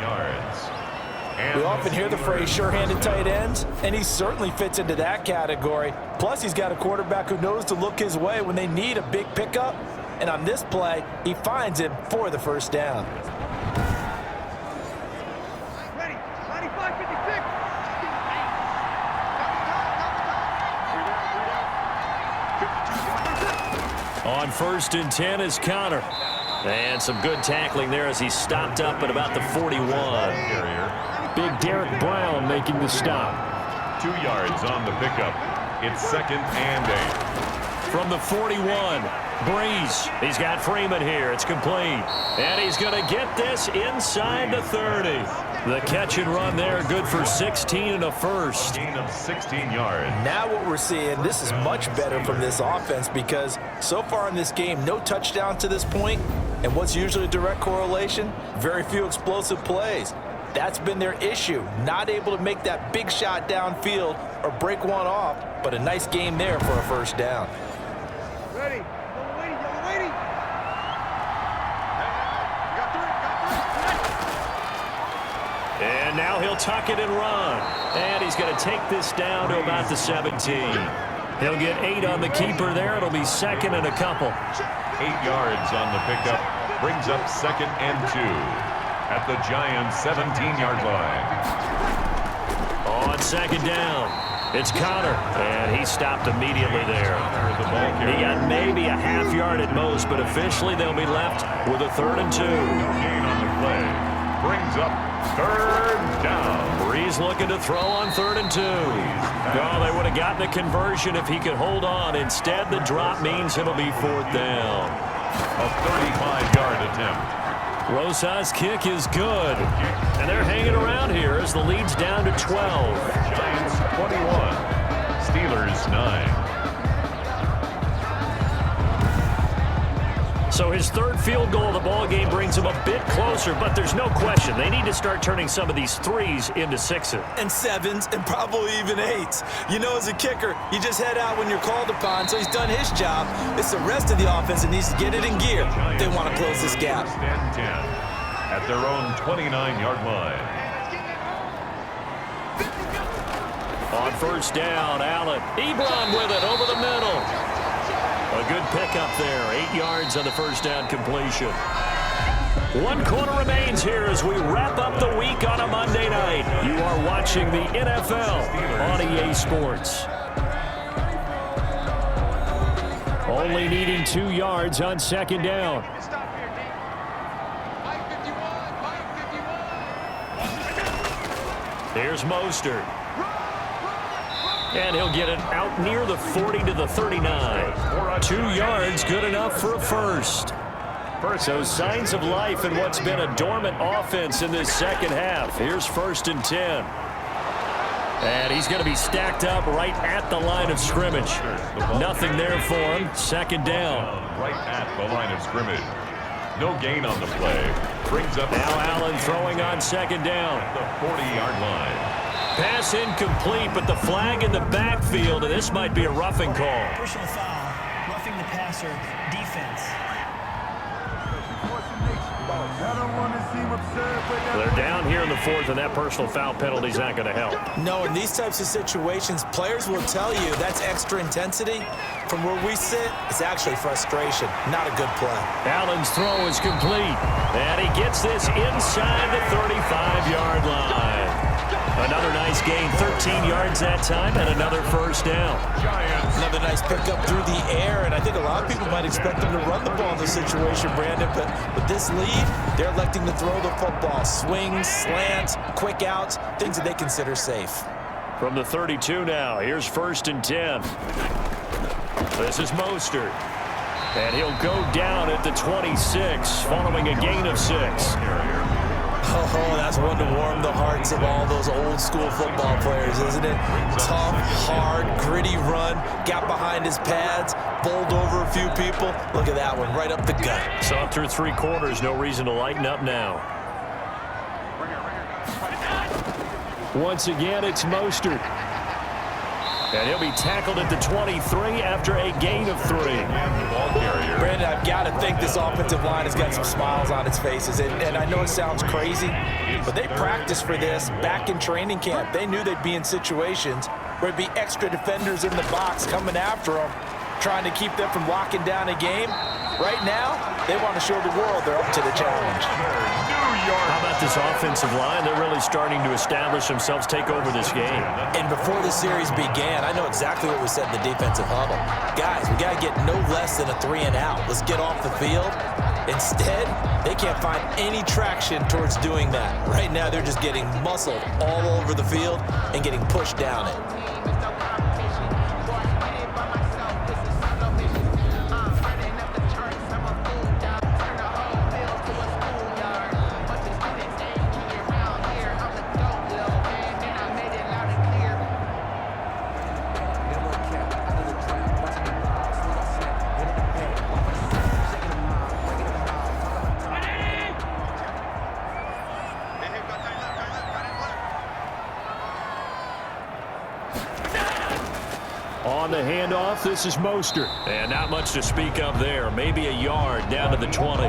We often hear the phrase sure-handed tight ends, and he certainly fits into that category. Plus, he's got a quarterback who knows to look his way when they need a big pickup. And on this play, he finds it for the first down. On 1st and 10 is Connor. And some good tackling there as he stopped up at about the 41. Big Derek Brown making the stop. 2 yards on the pickup. It's 2nd and 8. From the 41, Breeze. He's got Freeman here. It's complete. And he's going to get this inside the 30. The catch and run there, good for 16 and a first. Gain of 16 yards. Now what we're seeing, this is much better from this offense, because so far in this game, no touchdown to this point. And what's usually a direct correlation? Very few explosive plays. That's been their issue. Not able to make that big shot downfield or break one off, but a nice game there for a first down. Ready. And now he'll tuck it and run. And he's going to take this down to about the 17. He'll get 8 on the keeper there. It'll be 2nd and a couple. 8 yards on the pickup. Brings up 2nd and 2. At the Giants' 17-yard line. On 2nd down. It's Connor, and he stopped immediately there. He got maybe a half yard at most, but officially they'll be left with a 3rd and 2. Gain on the play. Brings up 3rd down. Breeze looking to throw on 3rd and 2. No, they would have gotten a conversion if he could hold on. Instead, the drop means it'll be 4th down. A 35-yard attempt. Rosas' kick is good. And they're hanging around here as the lead's down to 12. Giants 21. Steelers 9. So his 3rd field goal of the ball game brings him a bit closer, but there's no question they need to start turning some of these 3s into 6s. And 7s and probably even 8s. You know, as a kicker, you just head out when you're called upon, so he's done his job. It's the rest of the offense that needs to get it in gear if they want to close this gap. Stand 10 at their own 29-yard line. On 1st down, Allen. Ebron with it over the middle. A good pickup there. 8 yards on the 1st down completion. 1 quarter remains here as we wrap up the week on a Monday night. You are watching the NFL on EA Sports. Only needing 2 yards on 2nd down. Here's Mostert. And he'll get it out near the 40 to the 39. 2 yards, good enough for a 1st. So signs of life in what's been a dormant offense in this 2nd half. Here's 1st and 10. And he's going to be stacked up right at the line of scrimmage. Nothing there for him. 2nd down. Right at the line of scrimmage. No gain on the play. Brings up now Allen throwing on 2nd down. At the 40-yard line. Pass incomplete, but the flag in the backfield, and this might be a roughing call. Personal foul, roughing the passer, defense. They're down here in the 4th, and that personal foul penalty is not going to help. No, in these types of situations, players will tell you that's extra intensity. From where we sit, it's actually frustration, not a good play. Allen's throw is complete, and he gets this inside the 35-yard line. Another nice gain, 13 yards that time, and another 1st down. Another nice pickup through the air, and I think a lot of people might expect them to run the ball in this situation, Brandon, but with this lead, they're electing to throw the football. Swings, slants, quick outs, things that they consider safe. From the 32 now, here's 1st and 10. This is Mostert, and he'll go down at the 26, following a gain of 6. Oh, that's one to warm the hearts of all those old-school football players, isn't it? Tough, hard, gritty run, got behind his pads, bowled over a few people. Look at that one, right up the gut. So through 3 quarters, no reason to lighten up now. Once again, it's Mostert. And he'll be tackled at the 23 after a gain of 3. Brandon, I've got to think this offensive line has got some smiles on its faces. And I know it sounds crazy, but they practiced for this back in training camp. They knew they'd be in situations where there'd be extra defenders in the box coming after them, trying to keep them from locking down a game. Right now, they want to show the world they're up to the challenge. How about this offensive line? They're really starting to establish themselves, take over this game. And before the series began, I know exactly what we said in the defensive huddle. Guys, we got to get no less than a 3 and out. Let's get off the field. Instead, they can't find any traction towards doing that. Right now, they're just getting muscled all over the field and getting pushed down it. On the handoff, this is Mostert. And not much to speak of there. Maybe a yard down to the 20.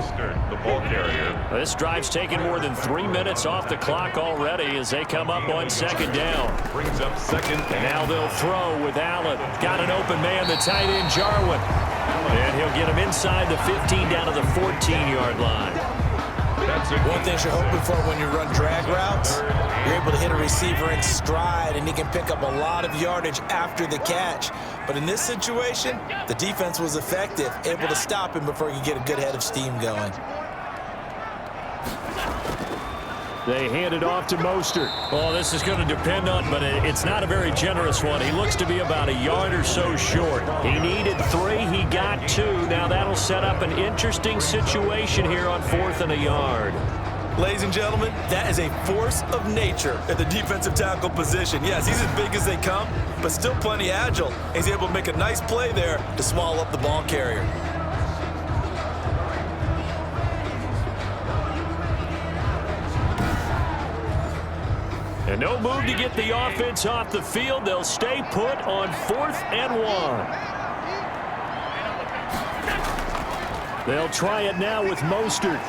The ball carrier. This drive's taken more than 3 minutes off the clock already as they come up on 2nd down. Brings up 2nd. And now they'll throw with Allen. Got an open man, the tight end, Jarwin. And he'll get him inside the 15 down to the 14-yard line. One thing you're hoping for when you run drag routes, you're able to hit a receiver in stride, and he can pick up a lot of yardage after the catch. But in this situation, the defense was effective, able to stop him before he could get a good head of steam going. They hand it off to Mostert. Oh, this is going to depend on, but it's not a very generous one. He looks to be about a yard or so short. He needed 3. He got 2. Now that'll set up an interesting situation here on 4th and a yard. Ladies and gentlemen, that is a force of nature at the defensive tackle position. Yes, he's as big as they come, but still plenty agile. He's able to make a nice play there to swallow up the ball carrier. And no move to get the offense off the field. They'll stay put on 4th and 1. They'll try it now with Mostert.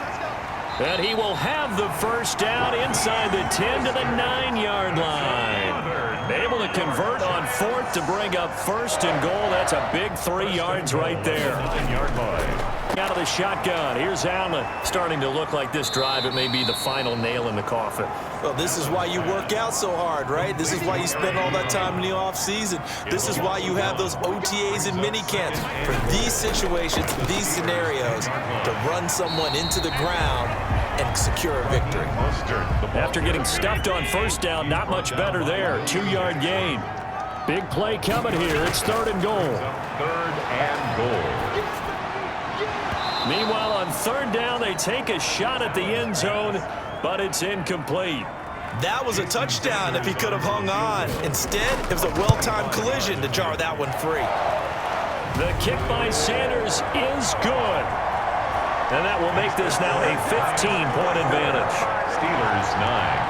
And he will have the first down inside the 10 to the 9-yard line. Able to convert on 4th to bring up 1st and goal. That's a big 3 yards right there. 9-yard line. Out of the shotgun. Here's Allen. Starting to look like this drive, it may be the final nail in the coffin. Well, this is why you work out so hard, right? This is why you spend all that time in the offseason. This is why you have those OTAs and mini camps. For these situations, these scenarios, to run someone into the ground and secure a victory. After getting stuffed on 1st down, not much better there. 2-yard gain. Big play coming here. It's 3rd and goal. 3rd and goal. Meanwhile, on 3rd down, they take a shot at the end zone, but it's incomplete. That was a touchdown if he could have hung on. Instead, it was a well-timed collision to jar that one free. The kick by Sanders is good. And that will make this now a 15-point advantage. Steelers 9.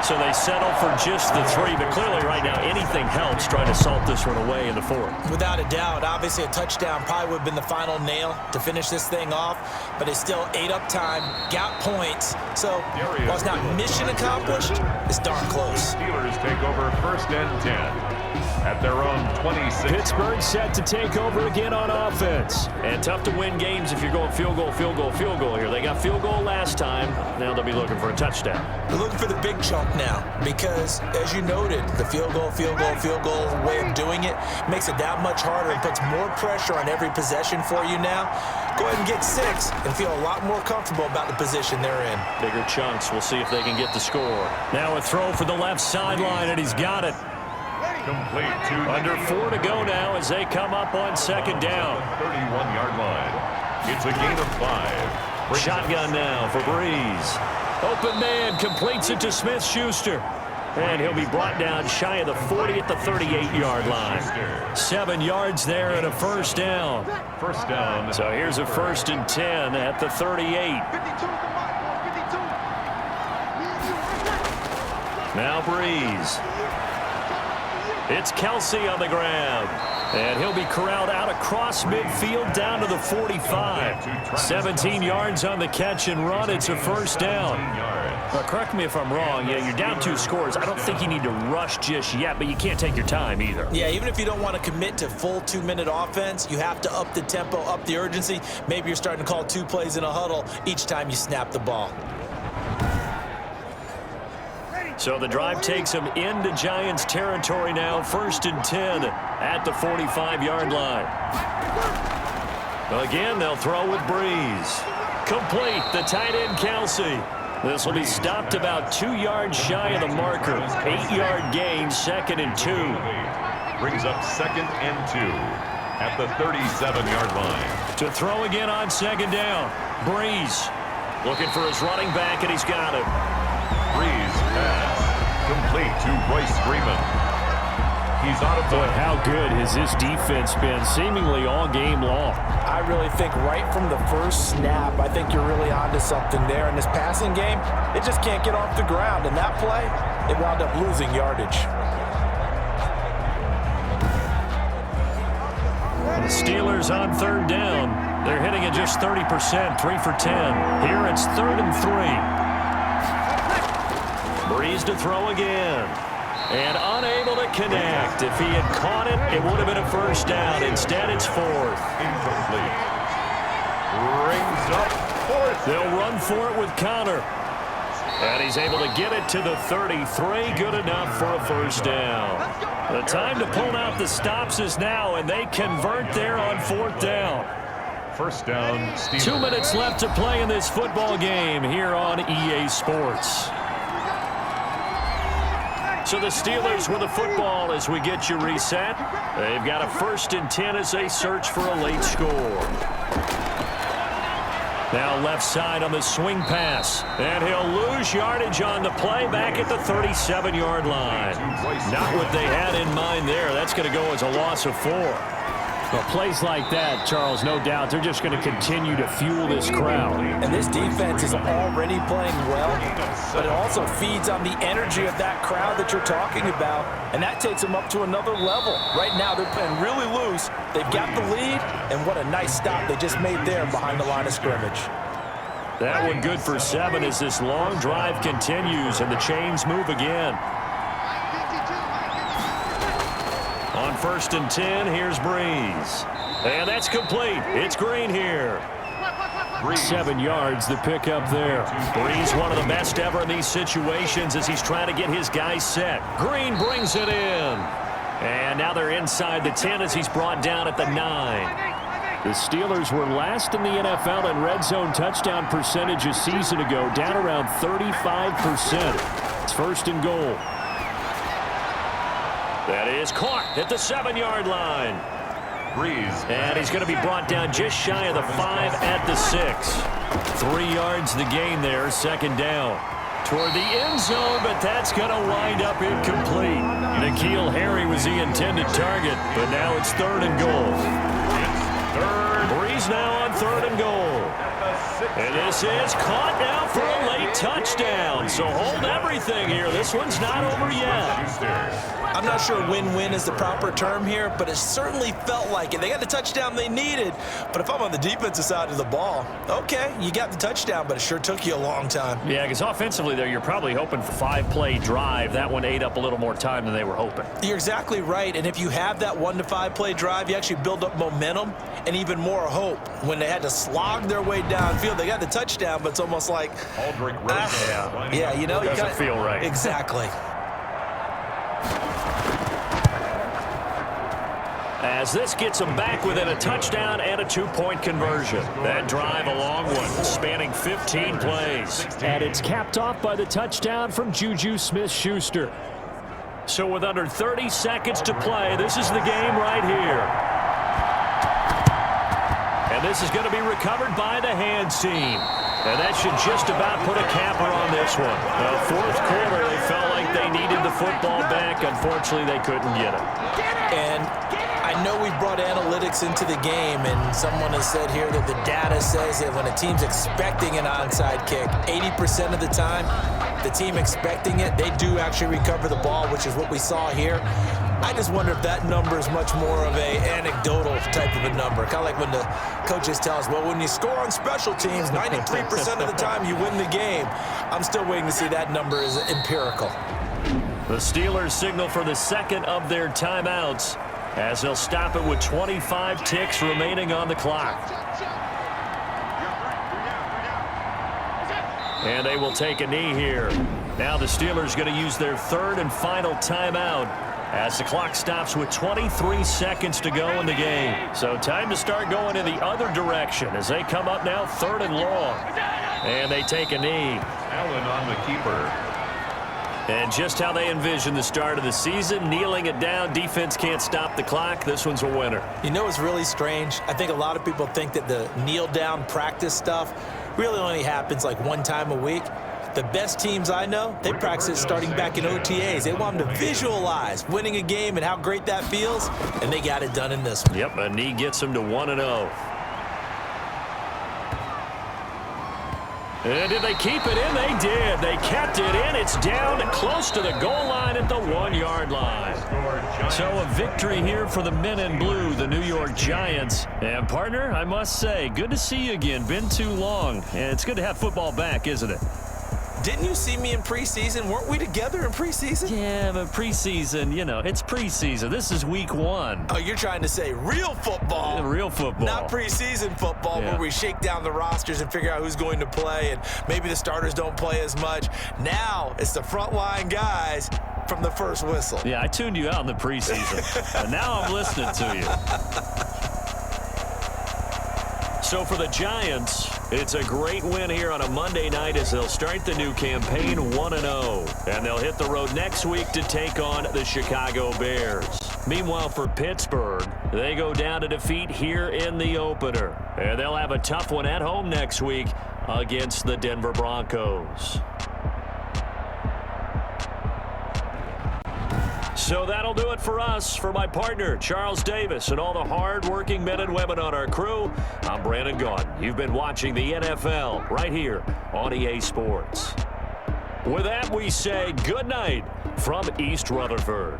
So they settle for just the 3, but clearly right now anything helps trying to salt this one away in the 4th. Without a doubt, obviously a touchdown probably would have been the final nail to finish this thing off, but it's still ate up time, got points, so while it's not mission accomplished, it's darn close. Steelers take over 1st and 10. At their own 26. Pittsburgh set to take over again on offense. And tough to win games if you're going field goal, field goal, field goal here. They got field goal last time. Now they'll be looking for a touchdown. They're looking for the big chunk now because, as you noted, the field goal way of doing it makes it that much harder and puts more pressure on every possession for you now. Go ahead and get 6 and feel a lot more comfortable about the position they're in. Bigger chunks. We'll see if they can get the score. Now a throw for the left sideline, and he's got it. Complete to under 4 to go now as they come up on 2nd down. 31-yard line. It's a gain of 5. Shotgun now for Breeze. Open man completes it to Smith-Schuster. And he'll be brought down shy of the 40 at the 38-yard line. 7 yards there and a 1st down. 1st down. So here's a 1st and 10 at the 38. Now Breeze. It's Kelsey on the ground. And he'll be corralled out across midfield down to the 45. 17 yards on the catch and run. It's a 1st down. Now, correct me if I'm wrong. Yeah, you're down 2 scores. I don't think you need to rush just yet, but you can't take your time either. Yeah, even if you don't want to commit to full 2-minute offense, you have to up the tempo, up the urgency. Maybe you're starting to call 2 plays in a huddle each time you snap the ball. So the drive takes them into Giants territory now. 1st and 10 at the 45-yard line. Again, they'll throw with Breeze. Complete, the tight end Kelsey. This will be stopped about 2 yards shy of the marker. 8-yard gain, 2nd and 2. Brings up 2nd and 2 at the 37-yard line. To throw again on 2nd down. Breeze looking for his running back, and he's got it. Breeze pass complete to Royce Freeman. He's out of boy. How good has this defense been seemingly all game long? I really think right from the first snap, I think you're really onto something there. In this passing game, it just can't get off the ground. And that play, it wound up losing yardage. The Steelers on 3rd down. They're hitting at just 30%, 3 for 10. Here it's 3rd and 3. Breeze to throw again. And unable to connect. If he had caught it, it would have been a 1st down. Instead, it's 4th. Incomplete. brings up fourth. They'll run for it with Connor. And he's able to get it to the 33. Good enough for a first down. The time to pull out the stops is now, and they convert there on fourth down. First down, Steelers. 2 minutes left to play in this football game here on EA Sports. So the Steelers with the football as we get you reset. They've got a 1st and 10 as they search for a late score. Now left side on the swing pass. And he'll lose yardage on the play back at the 37-yard line. Not what they had in mind there. That's going to go as a loss of 4. Well, plays like that, Charles, no doubt, they're just going to continue to fuel this crowd. And this defense is already playing well, but it also feeds on the energy of that crowd that you're talking about, and that takes them up to another level. Right now, they're playing really loose. They've got the lead, and what a nice stop they just made there behind the line of scrimmage. That one good for 7 as this long drive continues, and the chains move again. On 1st and 10, here's Breeze. And that's complete. It's Green here. 7 yards, the pickup there. Breeze, one of the best ever in these situations as he's trying to get his guys set. Green brings it in. And now they're inside the 10 as he's brought down at the 9. The Steelers were last in the NFL in red zone touchdown percentage a season ago, down around 35%. It's 1st and goal. That is caught at the 7-yard line. Breeze. And he's going to be brought down just shy of the 5 at the 6. 3 yards the gain there, 2nd down. Toward the end zone, but that's going to wind up incomplete. N'Keal Harry was the intended target, but now it's 3rd and goal. Breeze now on 3rd and goal. And this is caught now for a late touchdown. So hold everything here. This one's not over yet. I'm not sure win-win is the proper term here, but it certainly felt like it. They got the touchdown they needed, but if I'm on the defensive side of the ball, okay, you got the touchdown, but it sure took you a long time. Yeah, because offensively there, you're probably hoping for 5-play drive. That one ate up a little more time than they were hoping. You're exactly right, and if you have that 1 to 5 play drive, you actually build up momentum and even more hope. When they had to slog their way downfield, they got the touchdown, but it's almost like, yeah, you know, it doesn't feel right. Exactly. As this gets them back within a touchdown and a 2-point conversion. That drive a long one, spanning 15 plays. And it's capped off by the touchdown from Juju Smith-Schuster. So with under 30 seconds to play, this is the game right here. And this is going to be recovered by the hands team. And that should just about put a capper on this one. The 4th quarter, they felt like they needed the football back. Unfortunately, they couldn't get it. And I know we brought analytics into the game, and someone has said here that the data says that when a team's expecting an onside kick, 80% of the time, the team expecting it, they do actually recover the ball, which is what we saw here. I just wonder if that number is much more of a anecdotal type of a number. Kind of like when the coaches tell us, well, when you score on special teams, 93% of the time you win the game. I'm still waiting to see that number is empirical. The Steelers signal for the 2nd of their timeouts as they'll stop it with 25 ticks remaining on the clock. And they will take a knee here. Now the Steelers going to use their 3rd and final timeout as the clock stops with 23 seconds to go in the game. So time to start going in the other direction as they come up now 3rd and long. And they take a knee. Allen on the keeper. And just how they envision the start of the season, kneeling it down, defense can't stop the clock. This one's a winner. You know what's really strange? I think a lot of people think that the kneel-down practice stuff really only happens like 1 time a week. The best teams I know, they practice it starting back in OTAs. They want them to visualize winning a game and how great that feels, and they got it done in this one. Yep, a knee gets them to 1-0. And did they keep it in? They did. They kept it in. It's down close to the goal line at the 1-yard line. So a victory here for the men in blue, the New York Giants. And partner, I must say, good to see you again. Been too long. And it's good to have football back, isn't it? Didn't you see me in preseason? Weren't we together in preseason? Yeah, but preseason, it's preseason. This is week 1. Oh, you're trying to say real football. Yeah, real football. Not preseason football where we shake down the rosters and figure out who's going to play, and maybe the starters don't play as much. Now it's the frontline guys from the first whistle. Yeah, I tuned you out in the preseason, and now I'm listening to you. So for the Giants, it's a great win here on a Monday night as they'll start the new campaign 1-0. And they'll hit the road next week to take on the Chicago Bears. Meanwhile, for Pittsburgh, they go down to defeat here in the opener. And they'll have a tough one at home next week against the Denver Broncos. So that'll do it for us. For my partner, Charles Davis, and all the hard-working men and women on our crew, I'm Brandon Gaudin. You've been watching the NFL right here on EA Sports. With that, we say good night from East Rutherford.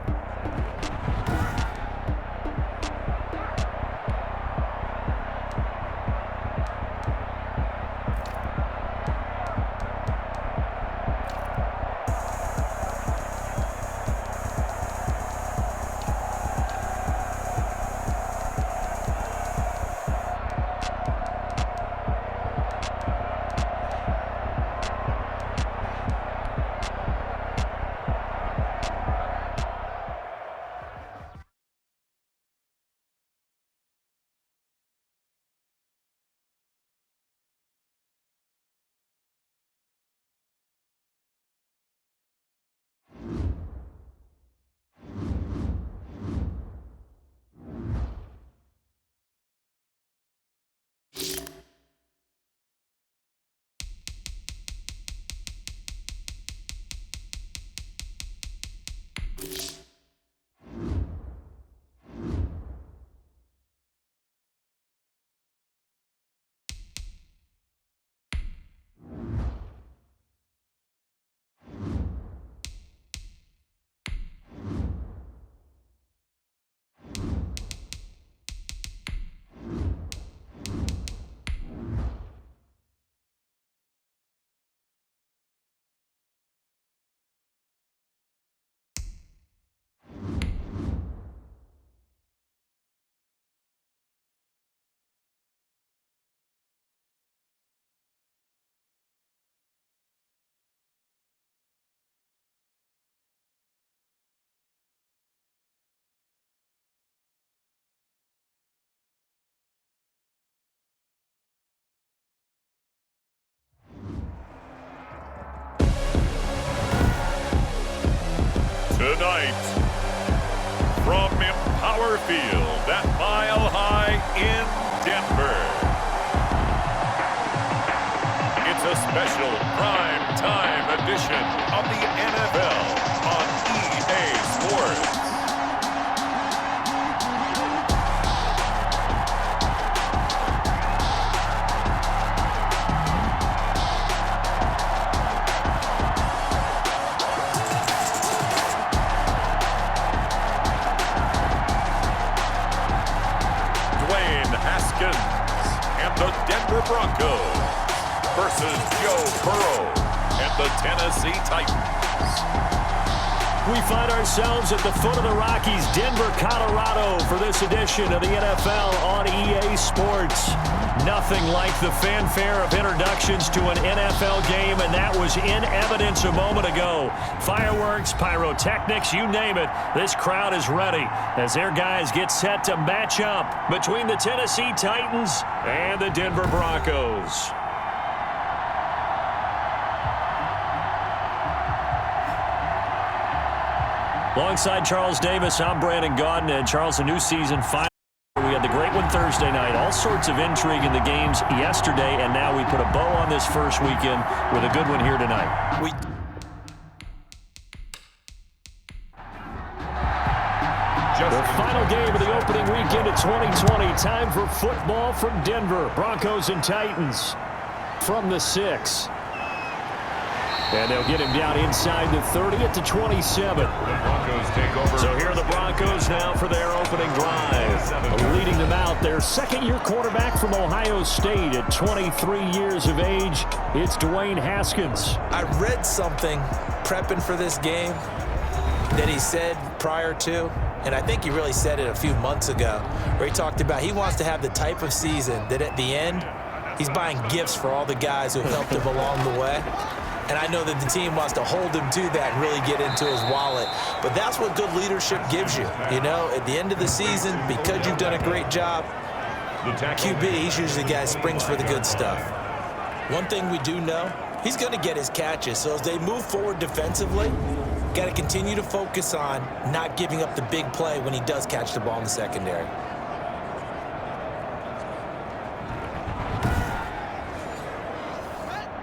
Tonight, from Empower Field at Mile High in Denver, it's a special prime time edition of the NFL on EA Sports. And the Denver Broncos versus Joe Burrow and the Tennessee Titans. We find ourselves at the foot of the Rockies, Denver, Colorado, for this edition of the NFL on EA Sports. Nothing like the fanfare of introductions to an NFL game, and that was in evidence a moment ago. Fireworks, pyrotechnics, you name it, this crowd is ready as their guys get set to match up between the Tennessee Titans and the Denver Broncos. Alongside Charles Davis, I'm Brandon Gaudin, and Charles, a new season finally. We had the great one Thursday night, all sorts of intrigue in the games yesterday, and now we put a bow on this first weekend with a good one here tonight. The final game of the opening weekend of 2020. Time for football from Denver. Broncos and Titans from the 6. And they'll get him down inside the 30 at the 27. The Broncos take over. So here are the Broncos now for their opening drive. Leading them out out their second-year quarterback from Ohio State at 23 years of age. It's Dwayne Haskins. I read something prepping for this game that he said prior to, and I think he really said it a few months ago, where he talked about he wants to have the type of season that at the end, he's buying gifts for all the guys who have helped him along the way. And I know that the team wants to hold him to that and really get into his wallet. But that's what good leadership gives you. You know, at the end of the season, because you've done a great job, QB, he's usually the guy that springs for the good stuff. One thing we do know, he's going to get his catches. So as they move forward defensively, got to continue to focus on not giving up the big play when he does catch the ball in the secondary.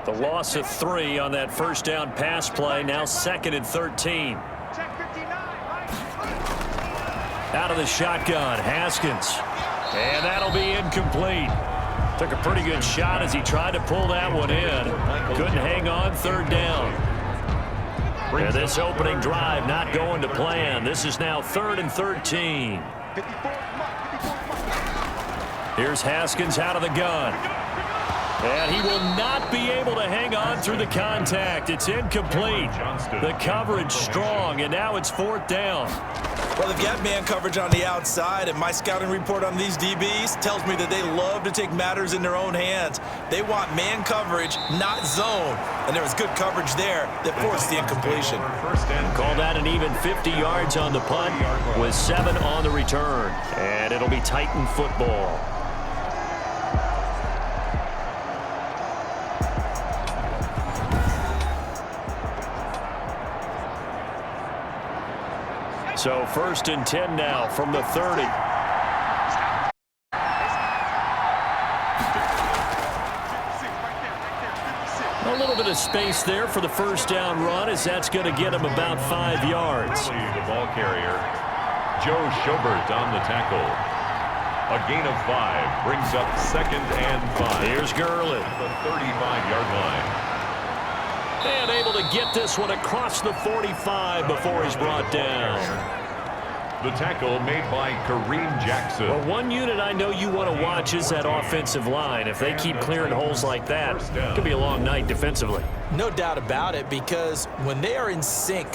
The loss of 3 on that first down pass play, now 2nd and 13. Out of the shotgun, Haskins. And that'll be incomplete. Took a pretty good shot as he tried to pull that one in. Couldn't hang on, 3rd down. And this opening drive not going to plan. This is now 3rd and 13. Here's Haskins out of the gun. And he will not be able to hang on through the contact. It's incomplete. The coverage strong, and now it's 4th down. Well, they've got man coverage on the outside, and my scouting report on these DBs tells me that they love to take matters in their own hands. They want man coverage, not zone. And there was good coverage there that forced the incompletion. Call that an even 50 yards on the punt with 7 on the return. And it'll be Titan football. So 1st and 10 now from the 30. A little bit of space there for the first down run, as that's going to get him about 5 yards. The ball carrier, Joe Schobert on the tackle. A gain of 5 brings up 2nd and 5. Here's Gurley. The 35-yard line. And able to get this one across the 45 before he's brought down. The tackle made by Kareem Jackson. Well, one unit I know you want to watch is that offensive line. If they keep clearing holes like that, it could be a long night defensively. No doubt about it, because when they are in sync,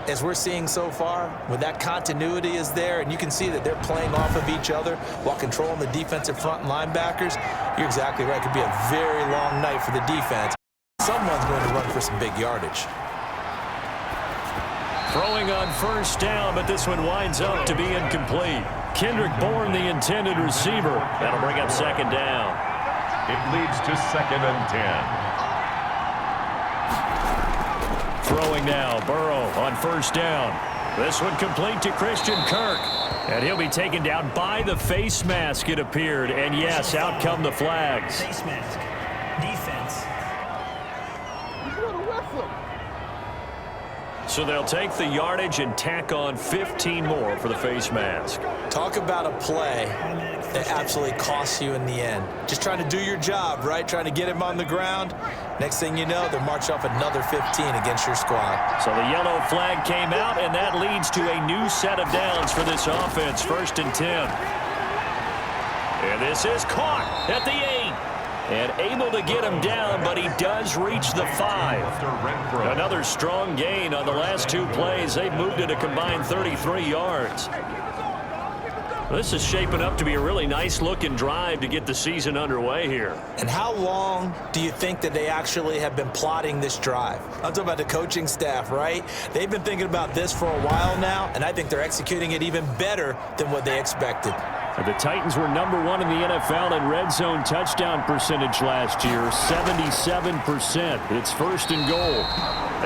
as we're seeing so far, when that continuity is there, and you can see that they're playing off of each other while controlling the defensive front and linebackers, you're exactly right. It could be a very long night for the defense. Someone's going to run for some big yardage. Throwing on first down, but this one winds up to be incomplete. Kendrick Bourne, the intended receiver. That'll bring up 2nd down. It leads to 2nd and 10. Throwing now, Burrow on first down. This one complete to Christian Kirk. And he'll be taken down by the face mask, it appeared. And yes, out come the flags. Face mask. Defense. So they'll take the yardage and tack on 15 more for the face mask. Talk about a play that absolutely costs you in the end. Just trying to do your job, right? Trying to get him on the ground. Next thing you know, they'll march off another 15 against your squad. So the yellow flag came out, and that leads to a new set of downs for this offense. 1st and 10. And this is caught at the 8. And able to get him down, but he does reach the 5. Another strong gain on the last 2 plays. They've moved it a combined 33 yards. This is shaping up to be a really nice-looking drive to get the season underway here. And how long do you think that they actually have been plotting this drive? I'm talking about the coaching staff, right? They've been thinking about this for a while now, and I think they're executing it even better than what they expected. The Titans were number 1 in the NFL in red zone touchdown percentage last year, 77%. It's 1st and goal.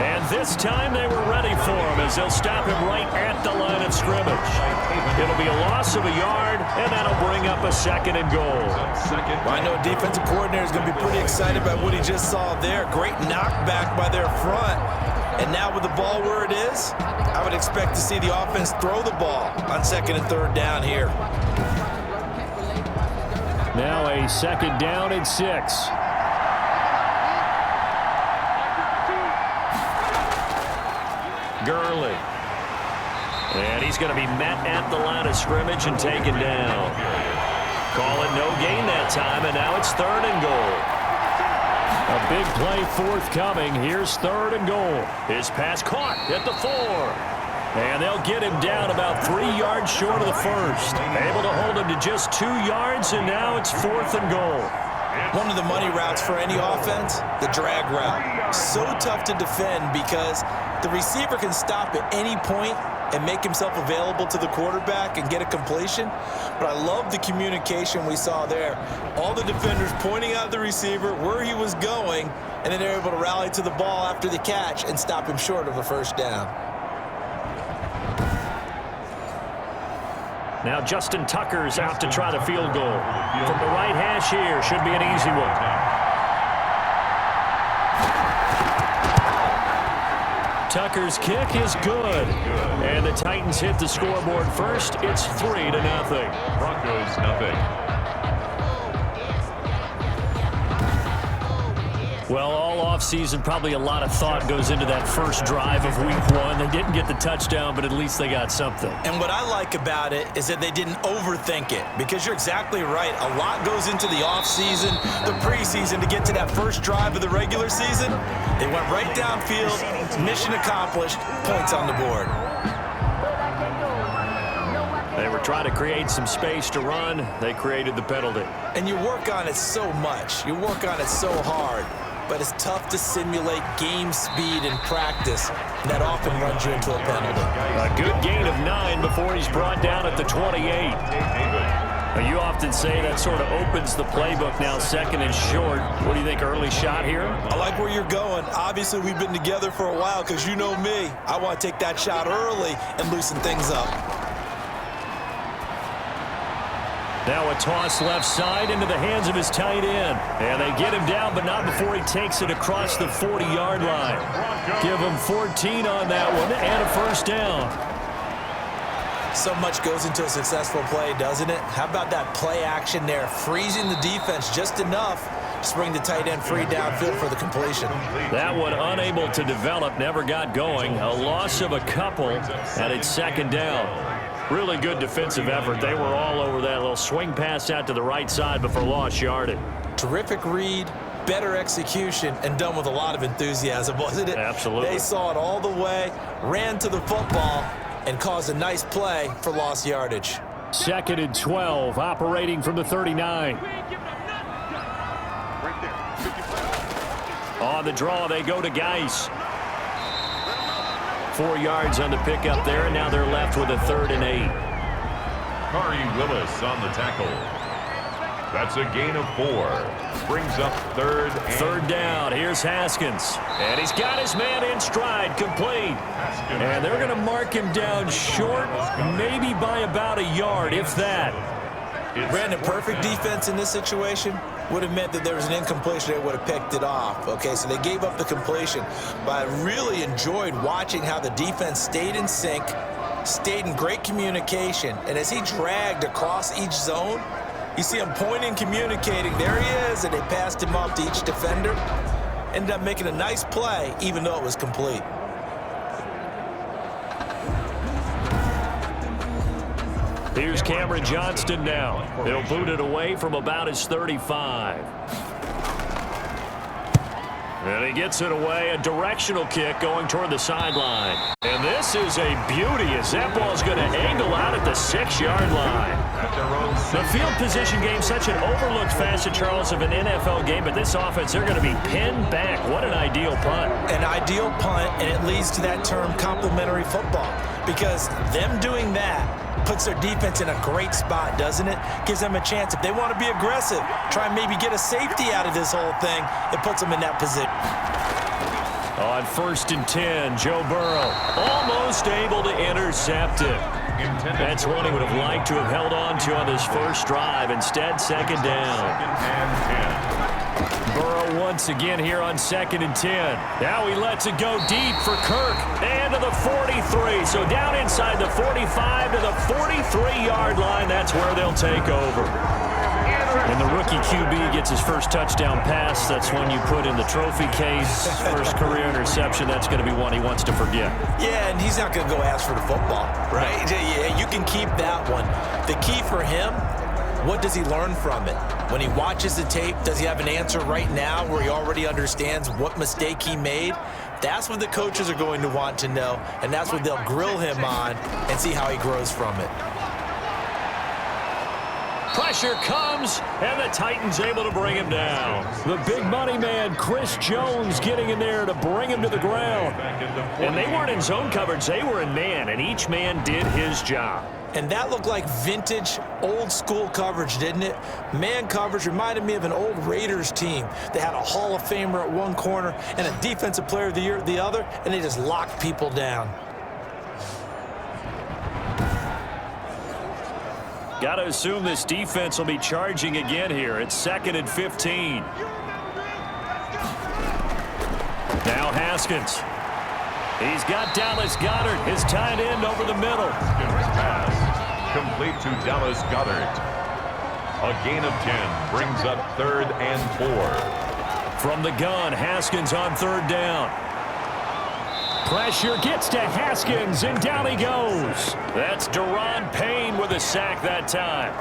And this time they were ready for him as they'll stop him right at the line of scrimmage. It'll be a loss of a yard, and that'll bring up a 2nd and goal. Well, I know a defensive coordinator is going to be pretty excited about what he just saw there. Great knockback by their front. And now with the ball where it is, I would expect to see the offense throw the ball on 2nd and 3rd down here. Now a 2nd down and 6. Gurley. And he's going to be met at the line of scrimmage and taken down. Call it no gain that time, and now it's 3rd and goal. A big play forthcoming. Here's 3rd and goal. His pass caught at the 4. And they'll get him down about 3 yards short of the first. Able to hold him to just 2 yards, and now it's 4th and goal. One of the money routes for any offense, the drag route. So tough to defend because the receiver can stop at any point and make himself available to the quarterback and get a completion. But I love the communication we saw there. All the defenders pointing out the receiver, where he was going, and then they're able to rally to the ball after the catch and stop him short of a first down. Now Justin Tucker's out to try the field goal. From the right hash here, should be an easy one. Tucker's kick is good. And the Titans hit the scoreboard first. It's 3-0. Broncos nothing. Well, all offseason, probably a lot of thought goes into that first drive of week 1. They didn't get the touchdown, but at least they got something. And what I like about it is that they didn't overthink it, because you're exactly right. A lot goes into the offseason, the preseason, to get to that first drive of the regular season. They went right downfield, mission accomplished, points on the board. They were trying to create some space to run. They created the penalty. And you work on it so much. You work on it so hard. But it's tough to simulate game speed in practice. And that often runs you into a penalty. A good gain of 9 before he's brought down at the 28. You often say that sort of opens the playbook now, 2nd and short. What do you think, early shot here? I like where you're going. Obviously, we've been together for a while because you know me. I want to take that shot early and loosen things up. Now a toss left side into the hands of his tight end. And they get him down, but not before he takes it across the 40-yard line. Give him 14 on that one and a first down. So much goes into a successful play, doesn't it? How about that play action there, freezing the defense just enough to bring the tight end free downfield for the completion. That one unable to develop, never got going. A loss of a couple, and it's 2nd down. Really good defensive effort. They were all over that little swing pass out to the right side before lost yardage. Terrific read, better execution, and done with a lot of enthusiasm, wasn't it? Absolutely. They saw it all the way, ran to the football, and caused a nice play for lost yardage. 2nd and 12, operating from the 39. On the draw, they go to Geis. 4 yards on the pickup there, and now they're left with a 3rd and 8. Kari Willis on the tackle. That's a gain of 4. Brings up 3rd down. Here's Haskins. And he's got his man in stride, complete. And they're going to mark him down short, maybe by about a yard, if that. Brandon, perfect defense in this situation would have meant that there was an incompletion. They would have picked it off. Okay, so they gave up the completion. But I really enjoyed watching how the defense stayed in sync, stayed in great communication. And as he dragged across each zone, you see him pointing, communicating. There he is, and they passed him off to each defender. Ended up making a nice play, even though it was complete. Here's Cameron Johnston now. He'll boot it away from about his 35. And he gets it away, a directional kick going toward the sideline. And this is a beauty as that ball's going to angle out at the 6-yard line. The field position game, such an overlooked facet, Charles, of an NFL game, but this offense, they're going to be pinned back. What an ideal punt. An ideal punt, and it leads to that term complementary football, because them doing that puts their defense in a great spot, doesn't it? Gives them a chance. If they want to be aggressive, try and maybe get a safety out of this whole thing, it puts them in that position. On 1st and 10, Joe Burrow almost able to intercept it. That's one he would have liked to have held on to on this first drive. Instead, 2nd down. Burrow once again here on 2nd and 10. Now he lets it go deep for Kirk. And to the 43. So down inside the 45 to the 43-yard line. That's where they'll take over. And the rookie QB gets his first touchdown pass. That's one you put in the trophy case. First career interception. That's going to be one he wants to forget. Yeah, and he's not going to go ask for the football, right? Yeah, you can keep that one. The key for him What does he learn from it? When he watches the tape, does he have an answer right now where he already understands what mistake he made? That's what the coaches are going to want to know, and that's what they'll grill him on and see how he grows from it. Pressure comes, and the Titans able to bring him down. The big money man, Chris Jones, getting in there to bring him to the ground. And they weren't in zone coverage, they were in man, and each man did his job. And that looked like vintage, old-school coverage, didn't it? Man coverage reminded me of an old Raiders team. They had a Hall of Famer at one corner and a Defensive Player of the Year at the other, and they just locked people down. Got to assume this defense will be charging again here. It's 2nd and 15. Now Haskins. He's got Dallas Goedert, his tight end, over the middle. Pass complete to Dallas Goedert. A gain of 10 brings up 3rd and 4. From the gun, Haskins on 3rd down. Pressure gets to Haskins, and down he goes. That's Daron Payne with a sack that time.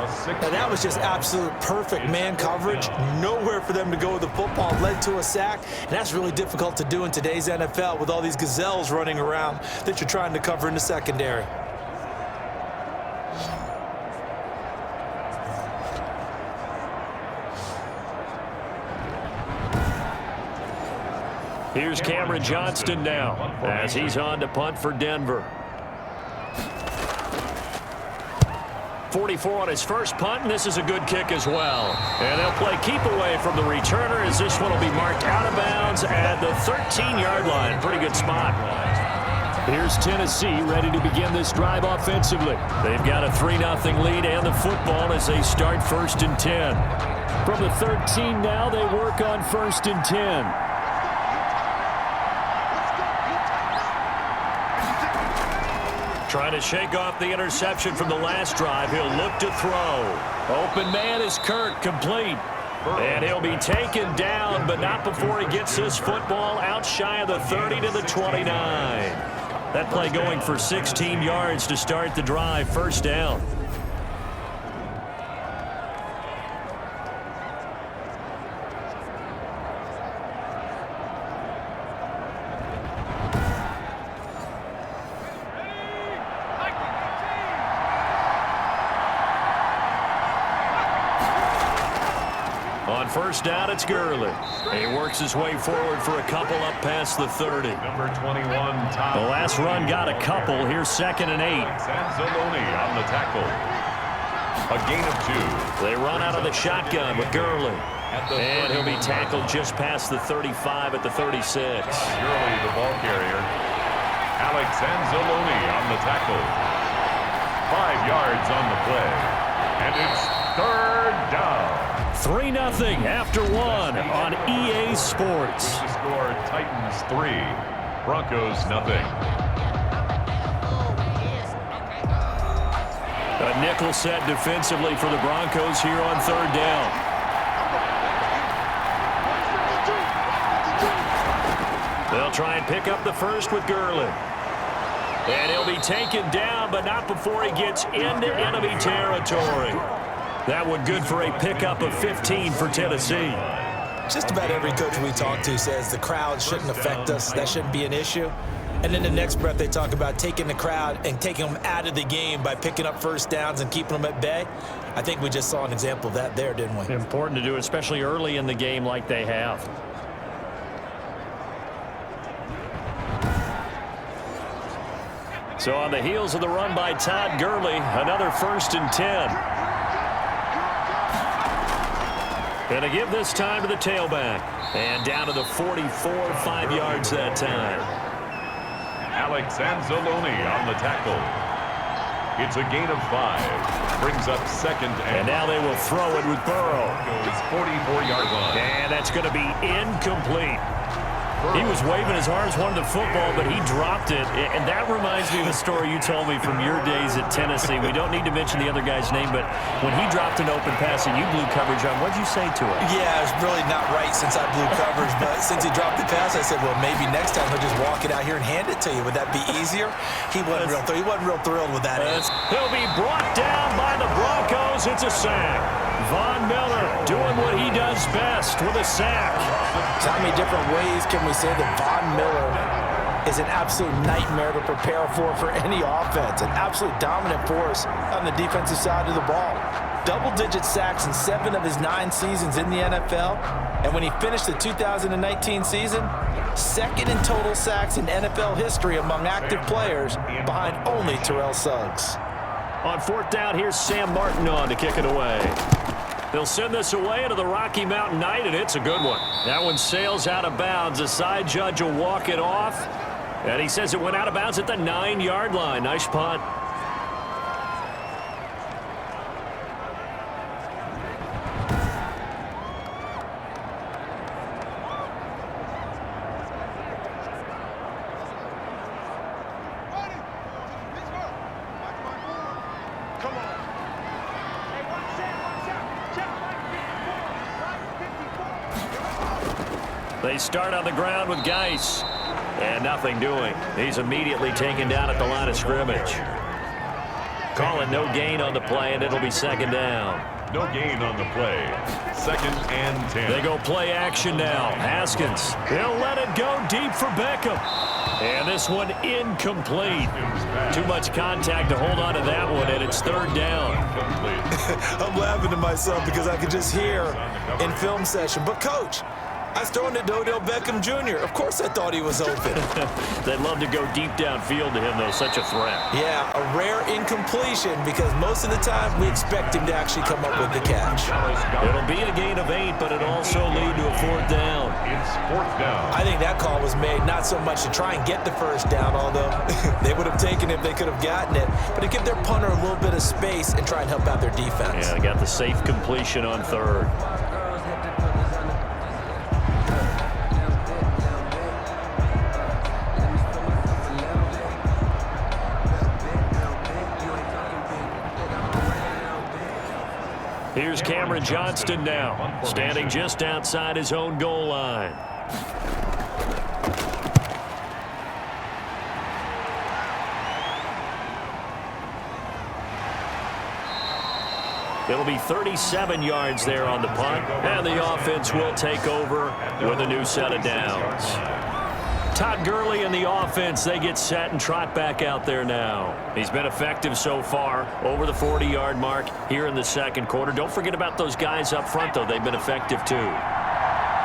And that was just absolute perfect man coverage. Nowhere for them to go with the football. Led to a sack, and that's really difficult to do in today's NFL with all these gazelles running around that you're trying to cover in the secondary. Here's Cameron Johnston now as he's on to punt for Denver. 44 on his first punt, and this is a good kick as well. And they'll play keep away from the returner as this one will be marked out of bounds at the 13-yard line. Pretty good spot. Here's Tennessee ready to begin this drive offensively. They've got a 3-0 lead and the football as they start 1st and 10. From the 13 now, they work on 1st and 10. Trying to shake off the interception from the last drive. He'll look to throw. Open man is Kirk, complete. And he'll be taken down, but not before he gets this football out shy of the 30 to the 29. That play going for 16 yards to start the drive. 1st down. On 1st down, it's Gurley. He works his way forward for a couple up past the 30. Number 21, Tom. The last run got a couple. Here's 2nd and 8. Zanzalone on the tackle. A gain of 2. They run out of the shotgun with Gurley. And he'll be tackled just past the 35 at the 36. Gurley, the ball carrier. Alex Zanzalone on the tackle. 5 yards on the play. And it's 3rd down. 3-0 after 1 on EA Sports. The score, Titans 3, Broncos 0. A nickel set defensively for the Broncos here on 3rd down. They'll try and pick up the first with Gurley. And he'll be taken down, but not before he gets into enemy territory. That one good for a pickup of 15 for Tennessee. Just about every coach we talk to says the crowd shouldn't affect us. That shouldn't be an issue. And in the next breath, they talk about taking the crowd and taking them out of the game by picking up 1st downs and keeping them at bay. I think we just saw an example of that there, didn't we? Important to do, especially early in the game like they have. So on the heels of the run by Todd Gurley, another 1st and 10. Going to give this time to the tailback. And down to the 44, 5 yards that time. Alex Anzalone on the tackle. It's a gain of 5. Brings up 2nd and now they will throw it with Burrow. Goes 44-yard line. And that's going to be incomplete. He was waving his arms, wanted the football, but he dropped it. And that reminds me of a story you told me from your days at Tennessee. We don't need to mention the other guy's name, but when he dropped an open pass and you blew coverage on, what'd you say to him? Yeah, it's really not right since I blew coverage, but since he dropped the pass, I said, well, maybe next time he'll just walk it out here and hand it to you. Would that be easier? He wasn't real thrilled with that answer. He'll be brought down by the Broncos. It's a sack. Von Miller doing what he does best with a sack. So how many different ways can we say that Von Miller is an absolute nightmare to prepare for any offense? An absolute dominant force on the defensive side of the ball. Double-digit sacks in 7 of his 9 seasons in the NFL. And when he finished the 2019 season, second in total sacks in NFL history among active players, behind only Terrell Suggs. On 4th down, here's Sam Martin on to kick it away. They'll send this away into the Rocky Mountain Night, and it's a good one. That one sails out of bounds. The side judge will walk it off, and he says it went out of bounds at the 9-yard line. Nice punt. They start on the ground with Geis. And nothing doing. He's immediately taken down at the line of scrimmage. Call it no gain on the play, and it'll be 2nd down. No gain on the play. 2nd and 10. They go play action now. Haskins. He'll let it go deep for Beckham. And this one incomplete. Too much contact to hold on to that one, and it's 3rd down. I'm laughing to myself because I could just hear in film session. But, Coach, I was throwing to Odell Beckham Jr. Of course I thought he was open. They'd love to go deep downfield to him, though. Such a threat. Yeah, a rare incompletion because most of the time we expect him to actually come up with the catch. It'll be a gain of 8, but it'll also lead to a 4th down. It's 4th down. I think that call was made not so much to try and get the 1st down, although they would have taken it if they could have gotten it, but to give their punter a little bit of space and try and help out their defense. Yeah, they got the safe completion on 3rd. Here's Cameron Johnston now, standing just outside his own goal line. It'll be 37 yards there on the punt, and the offense will take over with a new set of downs. Todd Gurley and the offense, they get set and trot back out there now. He's been effective so far, over the 40-yard mark here in the 2nd quarter. Don't forget about those guys up front, though. They've been effective, too.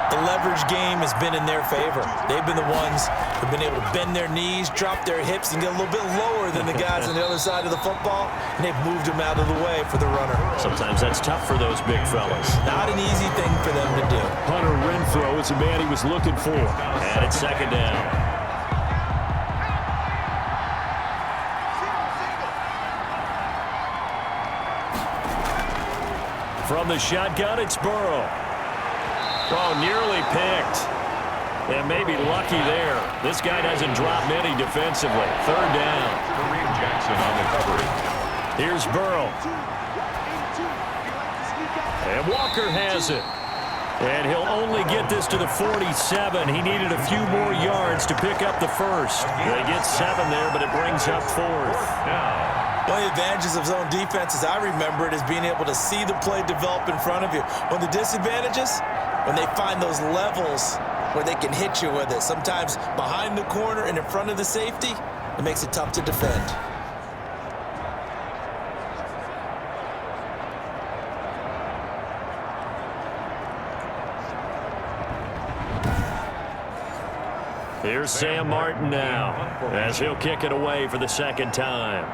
The leverage game has been in their favor. They've been the ones who've been able to bend their knees, drop their hips, and get a little bit lower than the guys on the other side of the football, and they've moved them out of the way for the runner. Sometimes that's tough for those big fellas. Not an easy thing for them to do. Hunter Renfrow is the man he was looking for. And it's 2nd down. From the shotgun, it's Burrow. Oh, nearly picked. And maybe lucky there. This guy doesn't drop many defensively. 3rd down. Kareem Jackson on the coverage. Here's Burrow. And Walker has it. And he'll only get this to the 47. He needed a few more yards to pick up the 1st. They get 7 there, but it brings up 4th. One of the advantages of zone defense, as I remember it, is being able to see the play develop in front of you. One of the disadvantages, when they find those levels where they can hit you with it, sometimes behind the corner and in front of the safety, it makes it tough to defend. Here's Sam Martin now, as he'll kick it away for the 2nd time.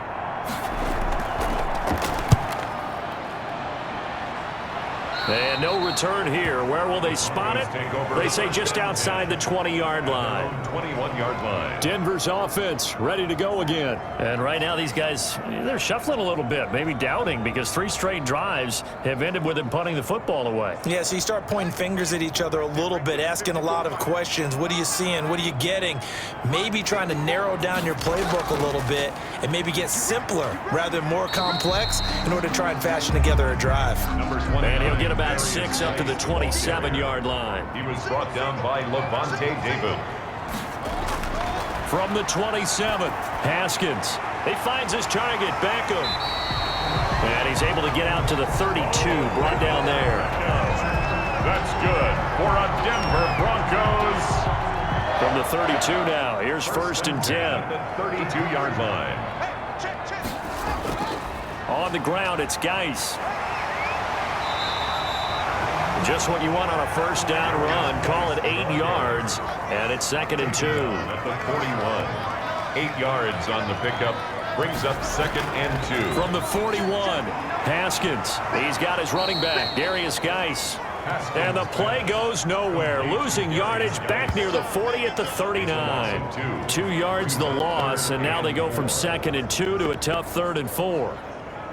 And no return here. Where will they spot it? They say just outside the 20-yard line. 21-yard line. Denver's offense ready to go again. And right now these guys, they're shuffling a little bit, maybe doubting, because 3 straight drives have ended with them punting the football away. Yeah, so you start pointing fingers at each other a little bit, asking a lot of questions. What are you seeing? What are you getting? Maybe trying to narrow down your playbook a little bit and maybe get simpler rather than more complex in order to try and fashion together a drive. And he'll get about 6 up to the 27-yard line. He was brought down by Levante David. From the 27, Haskins. He finds his target, Beckham. And he's able to get out to the 32, brought down there. That's good for a Denver Broncos. From the 32 now, here's 1st and 10. The 32-yard line. On the ground, it's Geis. Just what you want on a 1st down run. Call it 8 yards, and it's 2nd and 2. At the 41. 8 yards on the pickup. Brings up 2nd and 2. From the 41, Haskins. He's got his running back, Darius Geis. And the play goes nowhere. Losing yardage back near the 40 at the 39. 2 yards the loss, and now they go from 2nd and 2 to a tough 3rd and 4.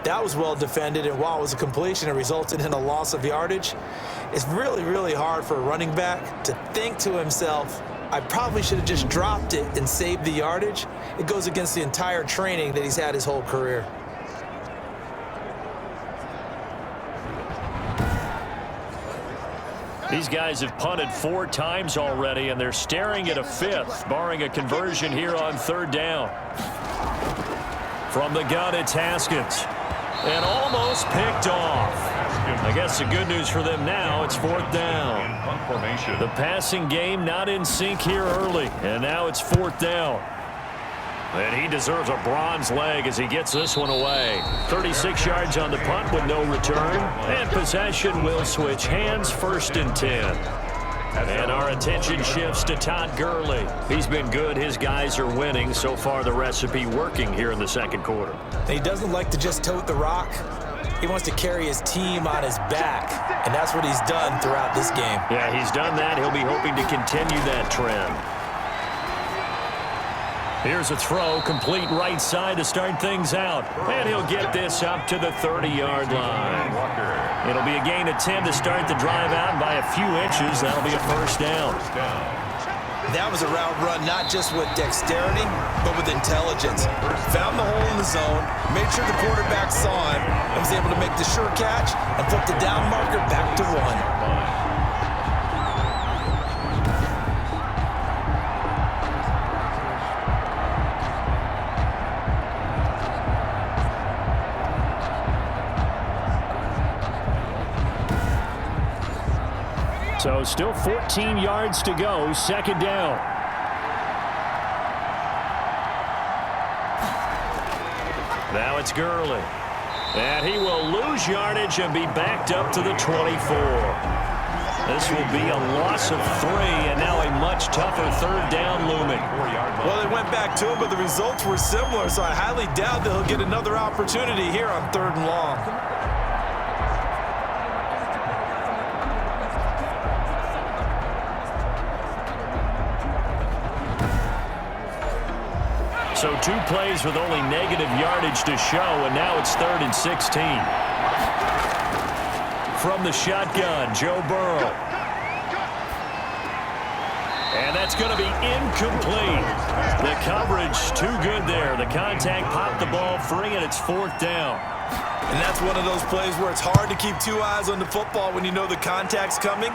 That was well defended, and while it was a completion, it resulted in a loss of yardage. It's really, really hard for a running back to think to himself, I probably should have just dropped it and saved the yardage. It goes against the entire training that he's had his whole career. These guys have punted 4 times already, and they're staring at a 5th, barring a conversion here on 3rd down. From the gun, it's Haskins. And almost picked off. I guess the good news for them now, it's 4th down. The passing game not in sync here early, and now it's 4th down. And he deserves a bronze leg as he gets this one away. 36 yards on the punt with no return. And possession will switch hands, 1st and 10. And our attention shifts to Todd Gurley. He's been good. His guys are winning. So far, the recipe working here in the 2nd quarter. He doesn't like to just tote the rock. He wants to carry his team on his back, and that's what he's done throughout this game. Yeah, he's done that. He'll be hoping to continue that trend. Here's a throw, complete right side to start things out. And he'll get this up to the 30-yard line. It'll be a gain of 10 to start the drive out by a few inches. That'll be a 1st down. That was a route run not just with dexterity, but with intelligence. Found the hole in the zone, made sure the quarterback saw him, and was able to make the sure catch and put the down marker back to 1. So still 14 yards to go, 2nd down. Now it's Gurley. And he will lose yardage and be backed up to the 24. This will be a loss of 3, and now a much tougher 3rd down looming. Well, they went back to him, but the results were similar, so I highly doubt that he'll get another opportunity here on 3rd and long. So 2 plays with only negative yardage to show, and now it's 3rd and 16. From the shotgun, Joe Burrow. And that's going to be incomplete. The coverage too good there. The contact popped the ball free, and it's 4th down. And that's one of those plays where it's hard to keep 2 eyes on the football when you know the contact's coming,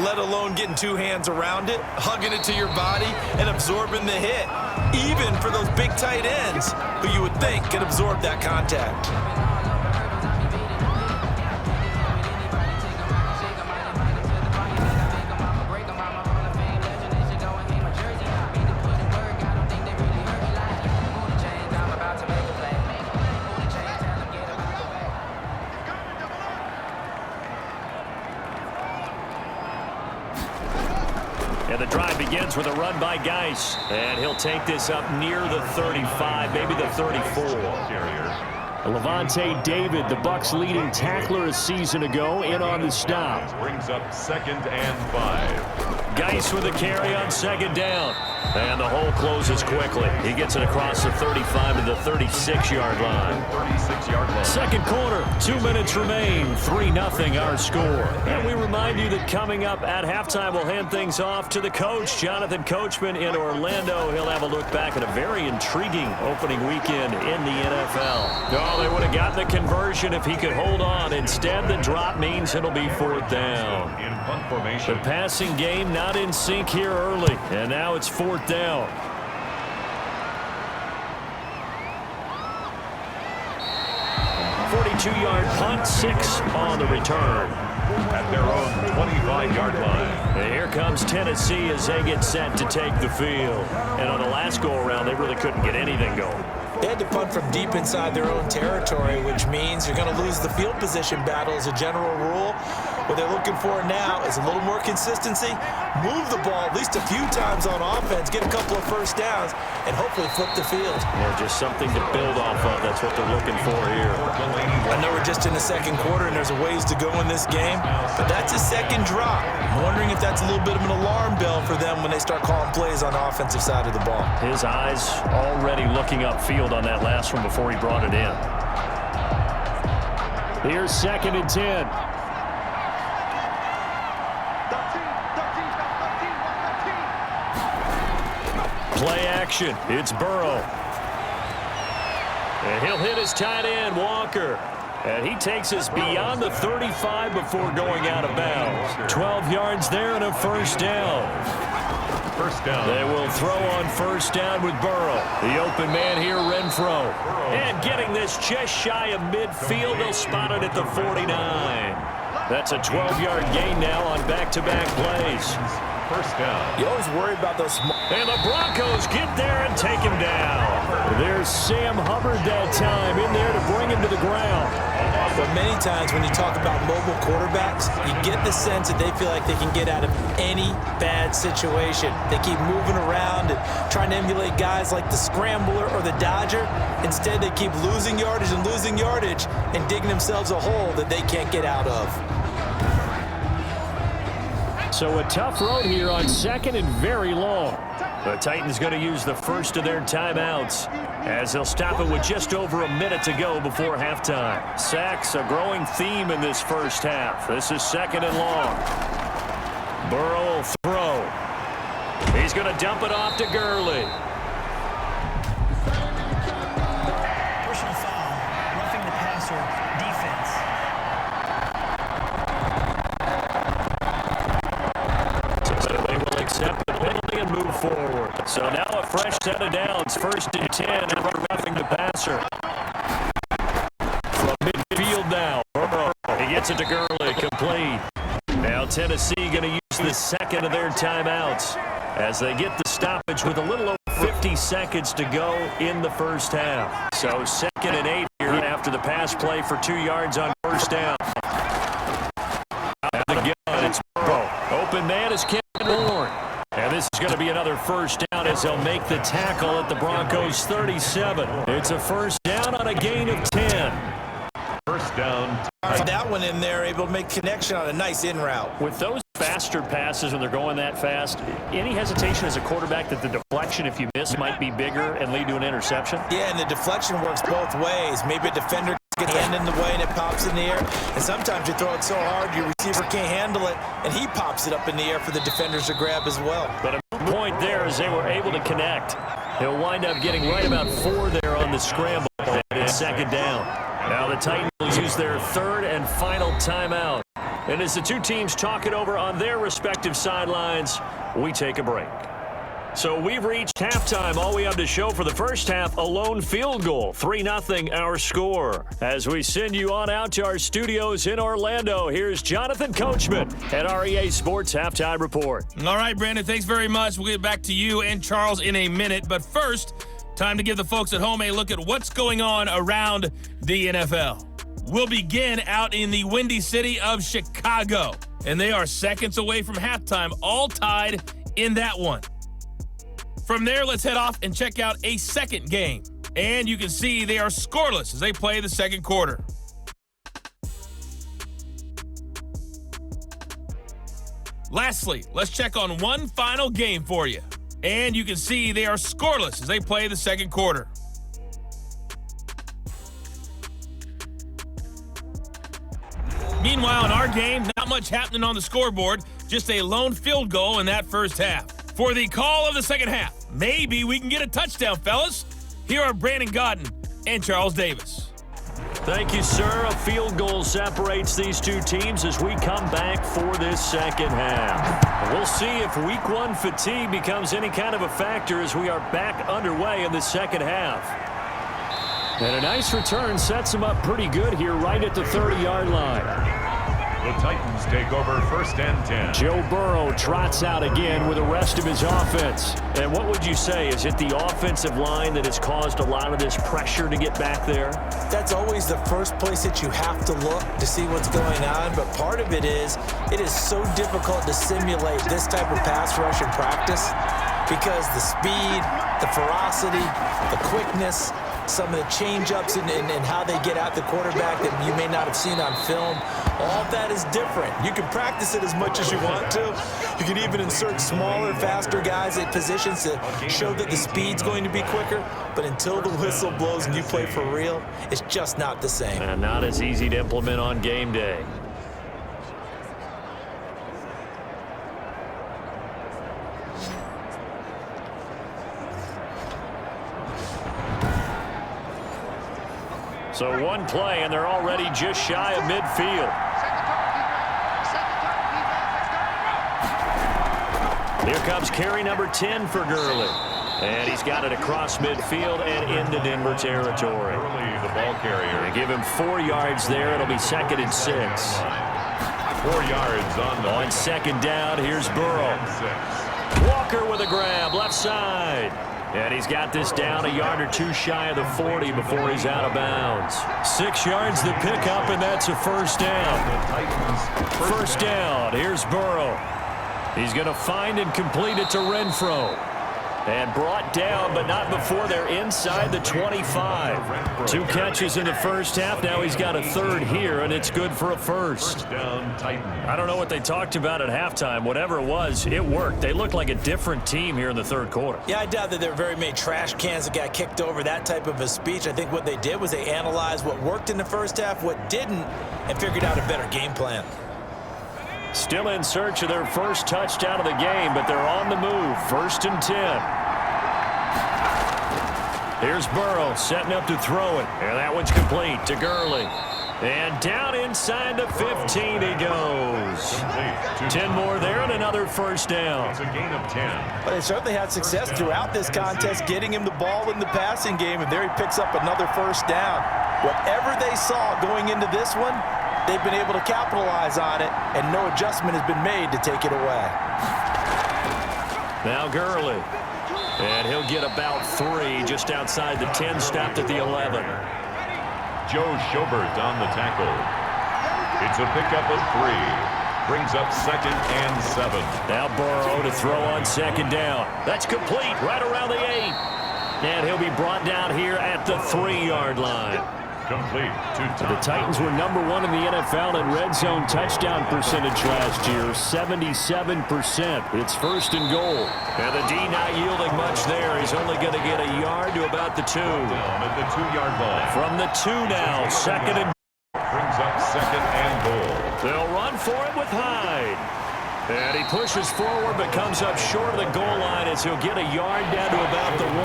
let alone getting 2 hands around it, hugging it to your body, and absorbing the hit. Even for those big tight ends who you would think can absorb that contact. And the drive begins with a run by Geis. And he'll take this up near the 35, maybe the 34. Levante David, the Bucs' leading tackler a season ago, in on the stop. Brings up 2nd and 5. Geis with a carry on 2nd down. And the hole closes quickly. He gets it across the 35 to the 36-yard line. 36-yard line. Second quarter, 2 minutes remain. 3-0 our score. And we remind you that coming up at halftime, we'll hand things off to the coach, Jonathan Coachman in Orlando. He'll have a look back at a very intriguing opening weekend in the NFL. Oh, they would have gotten the conversion if he could hold on. Instead, the drop means it'll be 4th down. In punt formation. The passing game not in sync here early. And now it's 4th down. "42-yard punt, 6 on the return." At their own 25-yard line. And here comes Tennessee as they get set to take the field. And on the last go-around, they really couldn't get anything going. They had to punt from deep inside their own territory, which means you're going to lose the field position battle as a general rule. What they're looking for now is a little more consistency, move the ball at least a few times on offense, get a couple of first downs, and hopefully flip the field. Yeah, just something to build off of. That's what they're looking for here. I know we're just in the second quarter and there's a ways to go in this game, but that's a second drop. I'm wondering if that's a little bit of an alarm bell for them when they start calling plays on the offensive side of the ball. His eyes already looking upfield on that last one before he brought it in. Here's 2nd and 10. Play action. It's Burrow. And he'll hit his tight end, Walker. And he takes us beyond the 35 before going out of bounds. 12 yards there and a first down. First down. They will throw on 1st down with Burrow. The open man here, Renfro. And getting this just shy of midfield, they'll spot it at the 49. That's a 12-yard gain now on back-to-back plays. First down. You always worry about those small. And the Broncos get there and take him down. There's Sam Hubbard that time in there to bring him to the ground. But many times when you talk about mobile quarterbacks, you get the sense that they feel like they can get out of any bad situation. They keep moving around and trying to emulate guys like the Scrambler or the Dodger. Instead, they keep losing yardage and digging themselves a hole that they can't get out of. So a tough road here on 2nd and very long. The Titans going to use the first of their timeouts as they'll stop it with just over a minute to go before halftime. Sacks, a growing theme in this first half. This is 2nd and long. Burrow will throw. He's going to dump it off to Gurley. Personal foul, roughing the passer, defense. So they will accept the penalty and move forward. So now a fresh set of downs. 1st and 10, and we're roughing the passer. From midfield now, Burrow. He gets it to Gurley, complete. Now Tennessee going to use the second of their timeouts as they get the stoppage with a little over 50 seconds to go in the first half. So 2nd and 8 here after the pass play for 2 yards on 1st down. Out of the gun, it's Burrow. Open man is Kevin Warren. And this is going to be another first down as they'll make the tackle at the Broncos 37. It's a first down on a gain of 10. First down. That one in there, able to make connection on a nice in route. With those faster passes when they're going that fast, any hesitation as a quarterback that the deflection, if you miss, might be bigger and lead to an interception? Yeah, and the deflection works both ways. Maybe a defender gets hand in the way and it pops in the air. And sometimes you throw it so hard your receiver can't handle it, and he pops it up in the air for the defenders to grab as well. But a point there is they were able to connect. He'll wind up getting right about 4 there on the scramble, and it's 2nd down. Now the Titans will use their 3rd and final timeout. And as the two teams talk it over on their respective sidelines, we take a break. So we've reached halftime. All we have to show for the first half, a lone field goal. 3-0 our score. As we send you on out to our studios in Orlando, here's Jonathan Coachman at our EA Sports Halftime Report. All right, Brandon, thanks very much. We'll get back to you and Charles in a minute. But first, time to give the folks at home a look at what's going on around the NFL. We'll begin out in the windy city of Chicago. And they are seconds away from halftime, all tied in that one. From there, let's head off and check out a second game. And you can see they are scoreless as they play the second quarter. Lastly, let's check on one final game for you. And you can see they are scoreless as they play the second quarter. Meanwhile, in our game, not much happening on the scoreboard, just a lone field goal in that first half. For the call of the second half, maybe we can get a touchdown, fellas. Here are Brandon Godden and Charles Davis. Thank you, sir. A field goal separates these two teams as we come back for this second half. We'll see if week one fatigue becomes any kind of a factor as we are back underway in the second half. And a nice return sets them up pretty good here right at the 30-yard line. The Titans take over 1st and 10. Joe Burrow trots out again with the rest of his offense. And what would you say? Is it the offensive line that has caused a lot of this pressure to get back there? That's always the first place that you have to look to see what's going on, but part of it is so difficult to simulate this type of pass rush in practice because the speed, the ferocity, the quickness, some of the change-ups and how they get at the quarterback that you may not have seen on film. All of that is different. You can practice it as much as you want to. You can even insert smaller, faster guys at positions to show that the speed's going to be quicker. But until the whistle blows and you play for real, it's just not the same. And not as easy to implement on game day. So one play, and they're already just shy of midfield. Here comes carry number 10 for Gurley. And he's got it across midfield and into Denver territory. Gurley, the ball carrier. They give him 4 yards there. It'll be 2nd and 6. 4 yards on second down, here's Burrow. Walker with a grab, left side. And he's got this down a yard or two shy of the 40 before he's out of bounds. 6 yards the pickup, and that's a first down. First down, here's Burrow. He's going to find and complete it to Renfro. And brought down, but not before they're inside the 25. 2 catches in the first half. Now he's got a third here, and it's good for a first. I don't know what they talked about at halftime. Whatever it was, it worked. They looked like a different team here in the third quarter. Yeah, I doubt that there were very many trash cans that got kicked over, that type of a speech. I think what they did was they analyzed what worked in the first half, what didn't, and figured out a better game plan. Still in search of their first touchdown of the game, but they're on the move. 1st and 10. Here's Burrow setting up to throw it. And that one's complete to Gurley. And down inside the 15 he goes. 10 more there and another first down. It's a gain of 10. But they certainly had success throughout this contest getting him the ball in the passing game, and there he picks up another first down. Whatever they saw going into this one, they've been able to capitalize on it, and no adjustment has been made to take it away. Now Gurley. And he'll get about 3 just outside the 10, stopped at the 11. Joe Schobert on the tackle. It's a pickup of 3. Brings up 2nd and 7. Now Burrow to throw on 2nd down. That's complete right around the 8. And he'll be brought down here at the 3-yard line. Complete to The Titans were number 1 in the NFL in red zone touchdown percentage last year, 77%. It's 1st and goal. And the D not yielding much there. He's only going to get a yard to about the 2. down at the 2-yard line. From the 2 now, 2nd and Brings up 2nd and goal. they'll run for it with Hyde. And he pushes forward but comes up short of the goal line as he'll get a yard down to about the 1.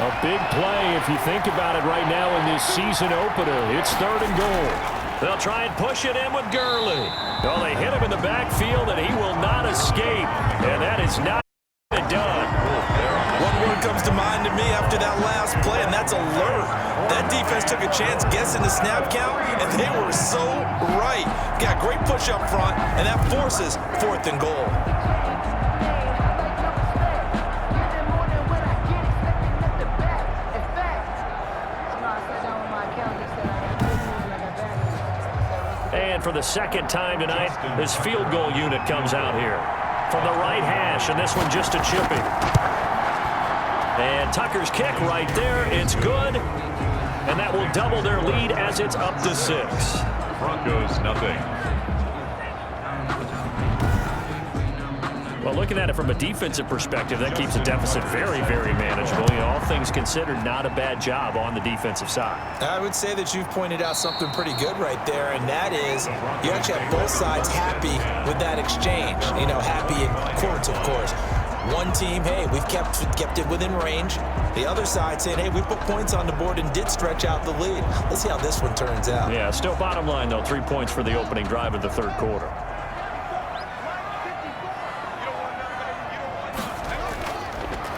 A big play if you think about it right now in this season opener. It's 3rd and goal. They'll try and push it in with Gurley. Oh, they hit him in the backfield, and he will not escape. And that is not done. One word comes to mind to me after that last play, and that's alert. That defense took a chance guessing the snap count, and they were so right. Got great push up front, and that forces 4th and goal. And for the second time tonight, this field goal unit comes out here from the right hash, and this one just a chipping. And Tucker's kick right there. It's good. And that will double their lead as it's up to 6. Broncos, nothing. Well, looking at it from a defensive perspective, that keeps the deficit very, very manageable. You know, all things considered, not a bad job on the defensive side. I would say that you've pointed out something pretty good right there, and that is you actually have both sides happy with that exchange. You know, happy in quotes, of course. One team, hey, we've kept it within range. The other side saying, hey, we put points on the board and did stretch out the lead. Let's see how this one turns out. Yeah, still bottom line, though, 3 points for the opening drive of the third quarter.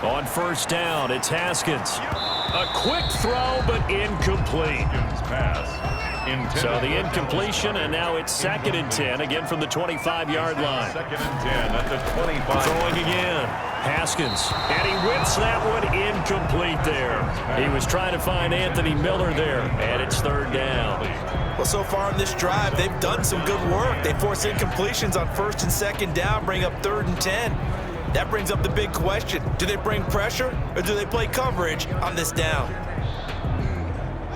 On first down, it's Haskins. A quick throw, but incomplete. So the incompletion, and now it's 2nd and 10, again from the 25-yard line. 2nd and 10 at the 25. Throwing again. Haskins. And he whips that one incomplete there. He was trying to find Anthony Miller there, and it's 3rd down. Well, so far in this drive, they've done some good work. They force incompletions on 1st and 2nd down, bring up 3rd and 10. That brings up the big question. Do they bring pressure or do they play coverage on this down?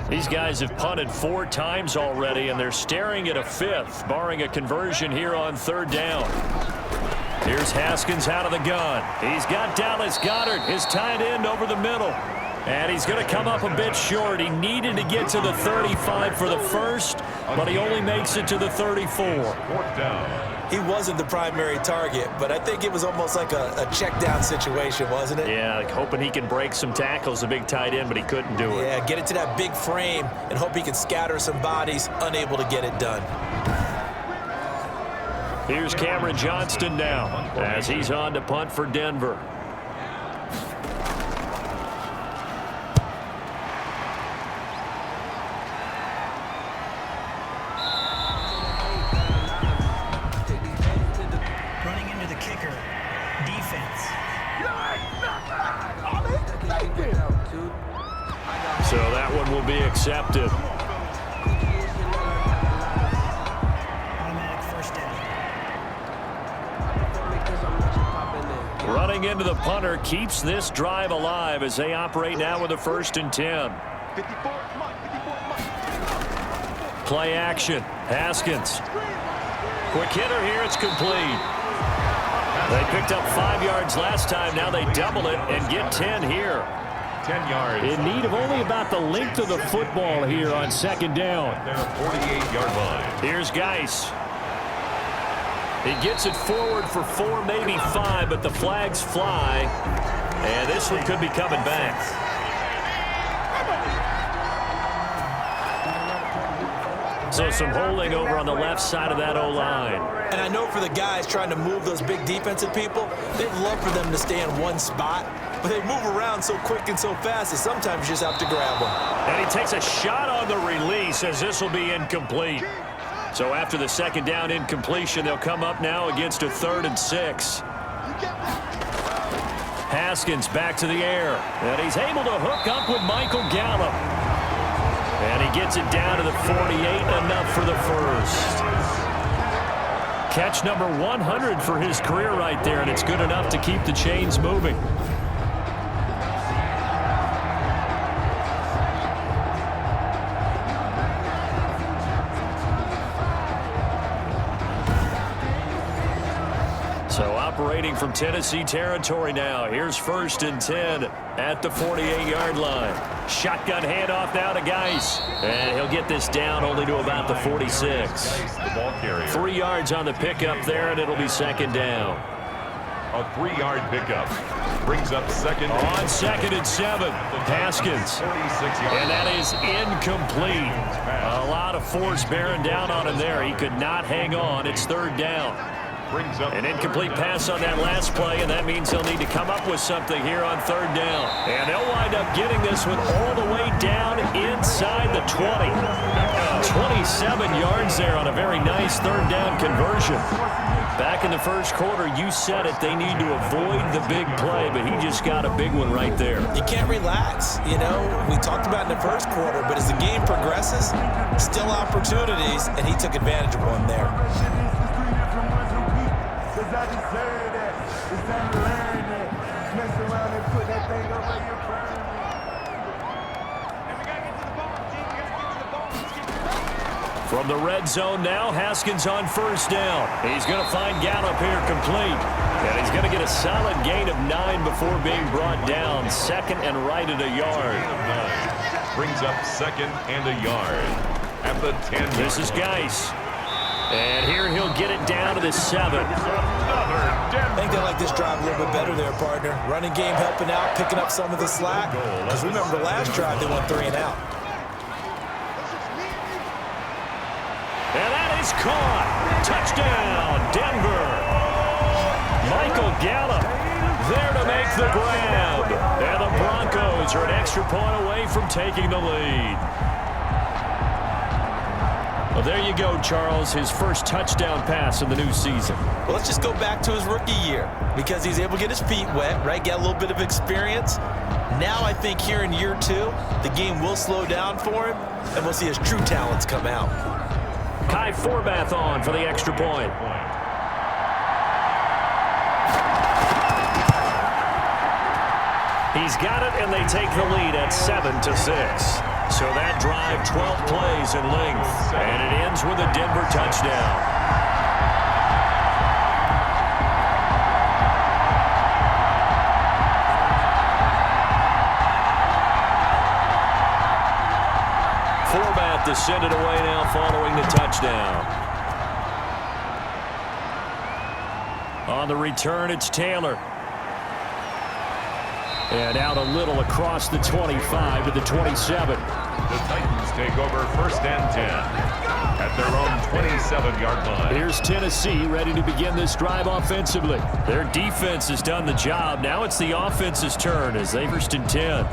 These guys have punted 4 times already, and they're staring at a 5th, barring a conversion here on 3rd down. Here's Haskins out of the gun. He's got Dallas Goedert, his tight end, over the middle. And he's going to come up a bit short. He needed to get to the 35 for the first, but he only makes it to the 34. 4th down. He wasn't the primary target, but I think it was almost like a check down situation, wasn't it? Yeah, like hoping he can break some tackles, a big tight end, but he couldn't do it. Yeah, get it to that big frame and hope he can scatter some bodies, unable to get it done. Here's Cameron Johnston now as he's on to punt for Denver. Running into the kicker. Defense. So that one will be accepted. Automatic first down. Running into the punter keeps this drive alive as they operate now with a 1st and 10. Play action. Haskins. Quick hitter here. It's complete. They picked up 5 yards last time. Now they double it and get 10 here. 10 yards. In need of only about the length of the football here on 2nd down. Their 48-yard line. Here's Geis. He gets it forward for 4, maybe 5, but the flags fly. And this one could be coming back. So some holding over on the left side of that O-line. And I know for the guys trying to move those big defensive people, they'd love for them to stay in one spot, but they move around so quick and so fast that sometimes you just have to grab them. And he takes a shot on the release as this will be incomplete. So after the 2nd down incompletion, they'll come up now against a 3rd and 6. Haskins back to the air. And he's able to hook up with Michael Gallup. And he gets it down to the 48, enough for the first. Catch number 100 for his career right there, and it's good enough to keep the chains moving. So operating from Tennessee territory now. Here's 1st and 10 at the 48-yard line. Shotgun handoff now to Geis. And he'll get this down only to about the 46. The ball carrier. 3 yards on the pickup there, and it'll be 2nd down. A 3-yard pickup brings up 2nd. On 2nd and 7, Haskins. 46 yards. And that is incomplete. A lot of force bearing down on him there. He could not hang on. It's 3rd down. Brings up An incomplete pass on that last play, and that means they'll need to come up with something here on 3rd down. And they'll wind up getting this one all the way down inside the 20. 27 yards there on a very nice 3rd down conversion. Back in the first quarter, you said it, they need to avoid the big play, but he just got a big one right there. You can't relax. You know, we talked about in the first quarter, but as the game progresses, still opportunities, and he took advantage of one there. mess around and put that thing over your burn. From the red zone now, Haskins on first down. He's going to find Gallup here complete. And he's going to get a solid gain of 9 before being brought down. Second and right at a yard. Brings up second and a yard at the 10. This is Geis. And here he'll get it down to the 7. I think they like this drive a little bit better there, partner. Running game helping out, picking up some of the slack. Because remember the last drive, they went 3 and out. And that is caught. Touchdown, Denver. Michael Gallup there to make the grab. And the Broncos are an extra point away from taking the lead. Well, there you go, Charles, his first touchdown pass of the new season. Well, let's just go back to his rookie year because he's able to get his feet wet, right? Get a little bit of experience. Now I think here in year 2, the game will slow down for him, and we'll see his true talents come out. Kai Forbath on for the extra point. He's got it, and they take the lead at 7-6. So that drive, 12 plays in length, and it ends with a Denver touchdown. Forbath to send it away now following the touchdown. On the return, it's Taylor. And out a little across the 25 to the 27. The Titans take over first and 10 at their own 27-yard line. Here's Tennessee ready to begin this drive offensively. Their defense has done the job. Now it's the offense's turn as they first and 10.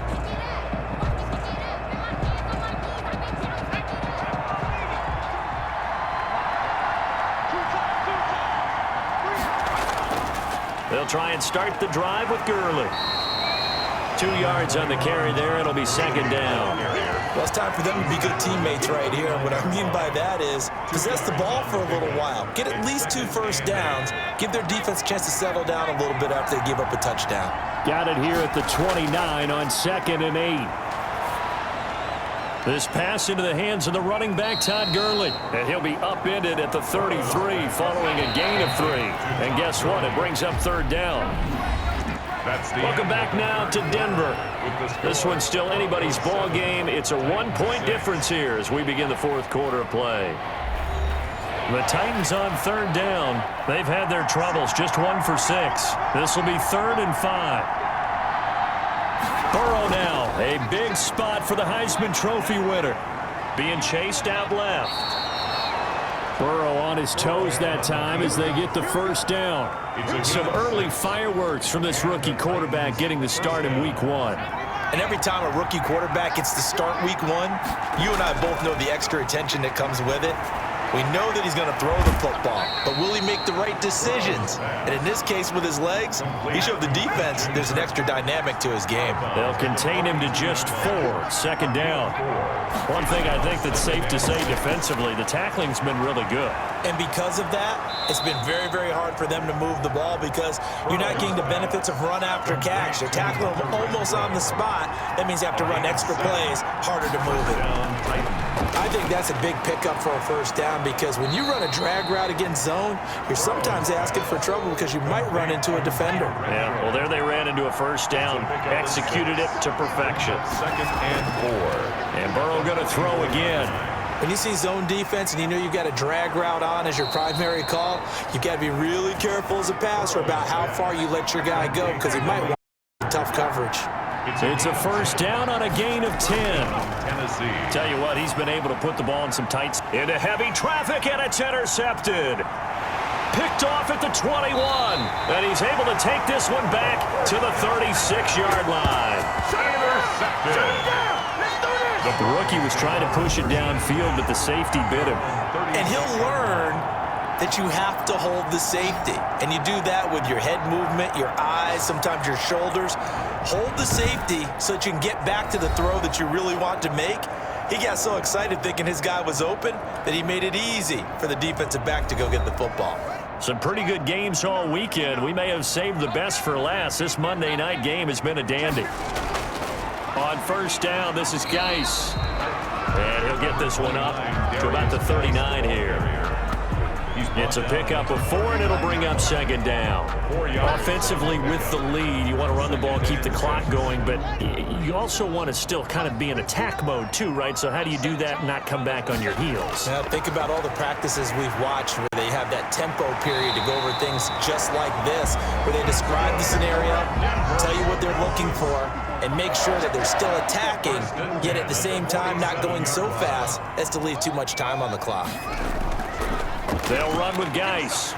They'll try and start the drive with Gurley. 2 yards on the carry there. It'll be second down. Well, it's time for them to be good teammates right here. What I mean by that is possess the ball for a little while. Get at least 2 first downs. Give their defense a chance to settle down a little bit after they give up a touchdown. Got it here at the 29 on 2nd and 8. This pass into the hands of the running back, Todd Gurley. And he'll be upended at the 33 following a gain of 3. And guess what? It brings up third down. Welcome back now to Denver. This one's still anybody's ball game. It's a 1-point difference here as we begin the 4th quarter of play. The Titans on third down. They've had their troubles, just 1 for 6. This will be 3rd and 5. Burrow now, a big spot for the Heisman Trophy winner. Being chased out left. Burrow on his toes that time as they get the first down. Some early fireworks from this rookie quarterback getting the start in week 1. And every time a rookie quarterback gets to start week 1, you and I both know the extra attention that comes with it. We know that he's going to throw the football, but will he make the right decisions? And in this case with his legs, he showed the defense there's an extra dynamic to his game. They'll contain him to just 4, second down. One thing I think that's safe to say defensively, the tackling's been really good. And because of that, it's been very, very hard for them to move the ball because you're not getting the benefits of run after catch. They're tackling him almost on the spot. That means you have to run extra plays, harder to move it. I think that's a big pickup for a first down because when you run a drag route against zone, you're sometimes asking for trouble because you might run into a defender. Yeah, well, there they ran into a first down, executed it to perfection. 2nd and 4. And Burrow going to throw again. When you see zone defense and you know you've got a drag route on as your primary call, you've got to be really careful as a passer about how far you let your guy go because he might want tough coverage. It's a first down on a gain of 10. Tennessee. Tell you what, he's been able to put the ball in some tight into heavy traffic, and it's intercepted. Picked off at the 21, and he's able to take this one back to the 36-yard line. Intercepted. The rookie was trying to push it downfield, but the safety bit him. And he'll learn that you have to hold the safety. And you do that with your head movement, your eyes, sometimes your shoulders. Hold the safety so that you can get back to the throw that you really want to make. He got so excited thinking his guy was open that he made it easy for the defensive back to go get the football. Some pretty good games all weekend. We may have saved the best for last. This Monday night game has been a dandy. On first down, this is Geis. And he'll get this one up to about the 39 here. It's a pickup of 4, and it'll bring up second down. Offensively with the lead, you want to run the ball, keep the clock going, but you also want to still kind of be in attack mode too, right? So how do you do that and not come back on your heels? Now, think about all the practices we've watched where they have that tempo period to go over things just like this, where they describe the scenario, tell you what they're looking for, and make sure that they're still attacking, yet at the same time not going so fast as to leave too much time on the clock. They'll run with Geis.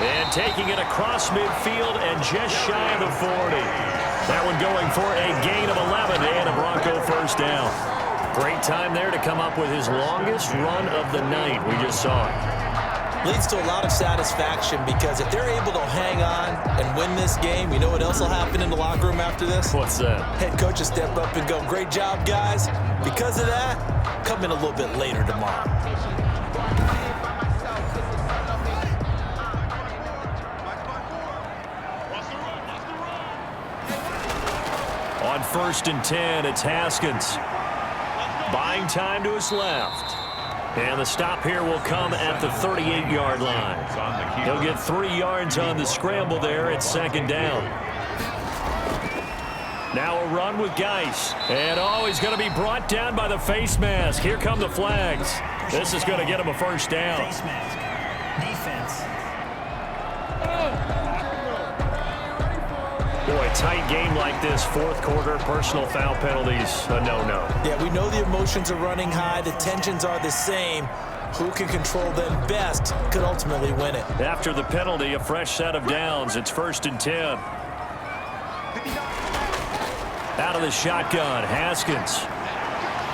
And taking it across midfield and just shy of the 40. That one going for a gain of 11 and a Bronco first down. Great time there to come up with his longest run of the night. We just saw it. Leads to a lot of satisfaction because if they're able to hang on and win this game, you know what else will happen in the locker room after this? What's that? Head coach will step up and go, great job, guys. Because of that, come in a little bit later tomorrow. On first and 10, it's Haskins. Buying time to his left. And the stop here will come at the 38-yard line. He'll get 3 yards on the scramble there at second down. Now a run with Geis. And he's going to be brought down by the face mask. Here come the flags. This is going to get him a first down. Face mask. Defense. Boy, tight game like this, fourth quarter, personal foul penalties, a no-no. Yeah, we know the emotions are running high. The tensions are the same. Who can control them best could ultimately win it. After the penalty, a fresh set of downs. It's first and 10. Out of the shotgun, Haskins.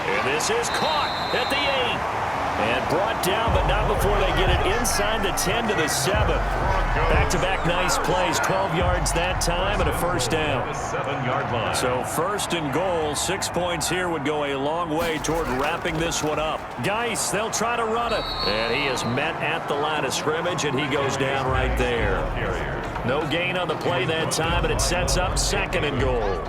And this is caught at the 8. And brought down, but not before they get it inside the 10 to the 7. Back-to-back nice plays, 12 yards that time and a first down. 7-yard line. So first and goal, 6 points here would go a long way toward wrapping this one up. Geis, they'll try to run it. And he is met at the line of scrimmage, and he goes down right there. No gain on the play that time, and it sets up second and goal.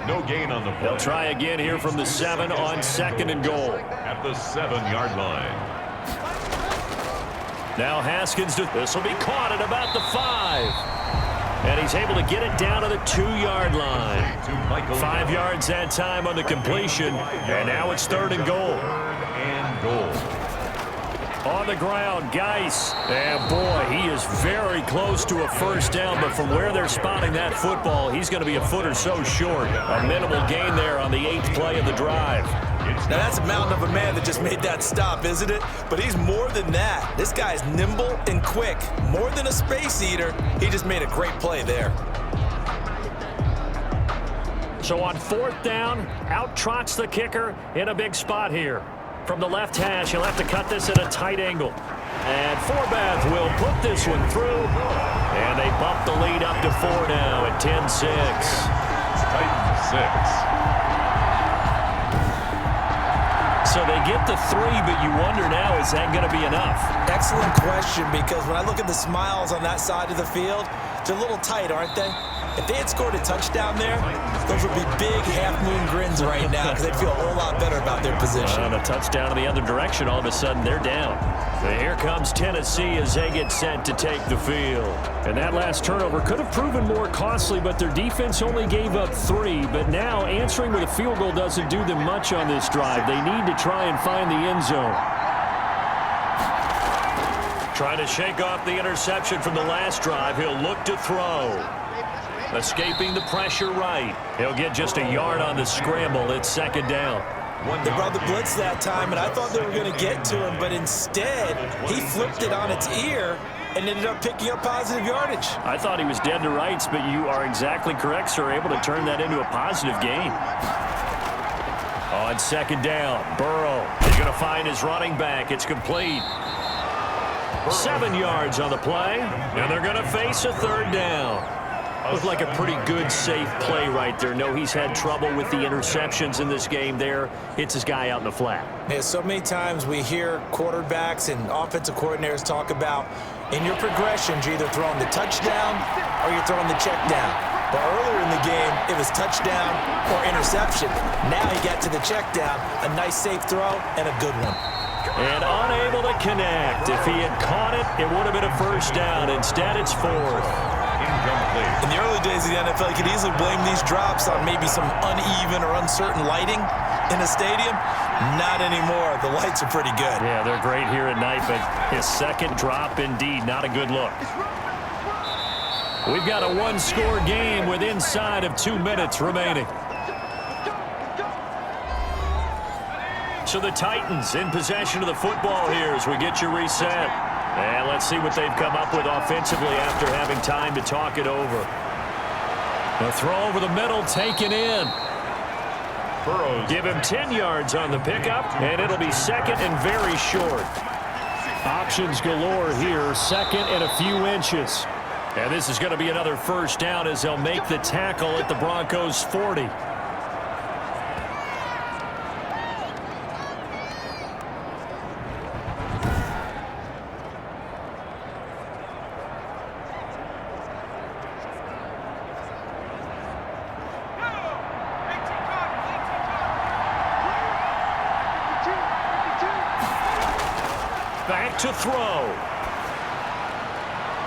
No gain on the play. They'll try again here from the 7 on second and goal. At the 7-yard line. Now Haskins, this will be caught at about the 5. And he's able to get it down to the 2-yard line. 5 yards that time on the completion. And now it's third and goal. Third and goal. On the ground, Geis. And boy, he is very close to a first down, but from where they're spotting that football, he's going to be a foot or so short. A minimal gain there on the 8th play of the drive. Now that's a mountain of a man that just made that stop, isn't it? But he's more than that. This guy's nimble and quick. More than a space eater, he just made a great play there. So on fourth down, out trots the kicker in a big spot here. From the left hash, he'll have to cut this at a tight angle. And Forbath will put this one through. And they bump the lead up to 4 now at 10-6. Titans 6. So they get the 3, but you wonder now, is that going to be enough? Excellent question, because when I look at the smiles on that side of the field, they're a little tight, aren't they? If they had scored a touchdown there, those would be big half-moon grins right now because they'd feel a whole lot better about their position. On a touchdown in the other direction, all of a sudden they're down. So here comes Tennessee as they get set to take the field. And that last turnover could have proven more costly, but their defense only gave up 3. But now answering with a field goal doesn't do them much on this drive. They need to try and find the end zone. Trying to shake off the interception from the last drive. He'll look to throw. Escaping the pressure right. He'll get just a yard on the scramble. It's second down. They brought the blitz that time, and I thought they were going to get to him, but instead, he flipped it on its ear and ended up picking up positive yardage. I thought he was dead to rights, but you are exactly correct, sir. Able to turn that into a positive gain. On second down, Burrow is going to find his running back. It's complete. 7 yards on the play, and they're going to face a third down. Looked like a pretty good, safe play right there. No, he's had trouble with the interceptions in this game there. Hits his guy out in the flat. Yeah, so many times we hear quarterbacks and offensive coordinators talk about in your progressions, you're either throwing the touchdown or you're throwing the check down. But earlier in the game, it was touchdown or interception. Now he got to the check down, a nice safe throw and a good one. And unable to connect. If he had caught it, it would have been a first down. Instead, it's fourth. Incomplete. In the early days of the NFL, you could easily blame these drops on maybe some uneven or uncertain lighting in a stadium. Not anymore. The lights are pretty good. Yeah, they're great here at night, but his second drop, indeed, not a good look. We've got a one-score game with inside of 2 minutes remaining. So the Titans in possession of the football here as we get you reset. And let's see what they've come up with offensively after having time to talk it over. A throw over the middle taken in. Burrows. Give him 10 yards on the pickup, and it'll be second and very short. Options galore here, second and a few inches. And this is going to be another first down as they'll make the tackle at the Broncos' 40. Back to throw.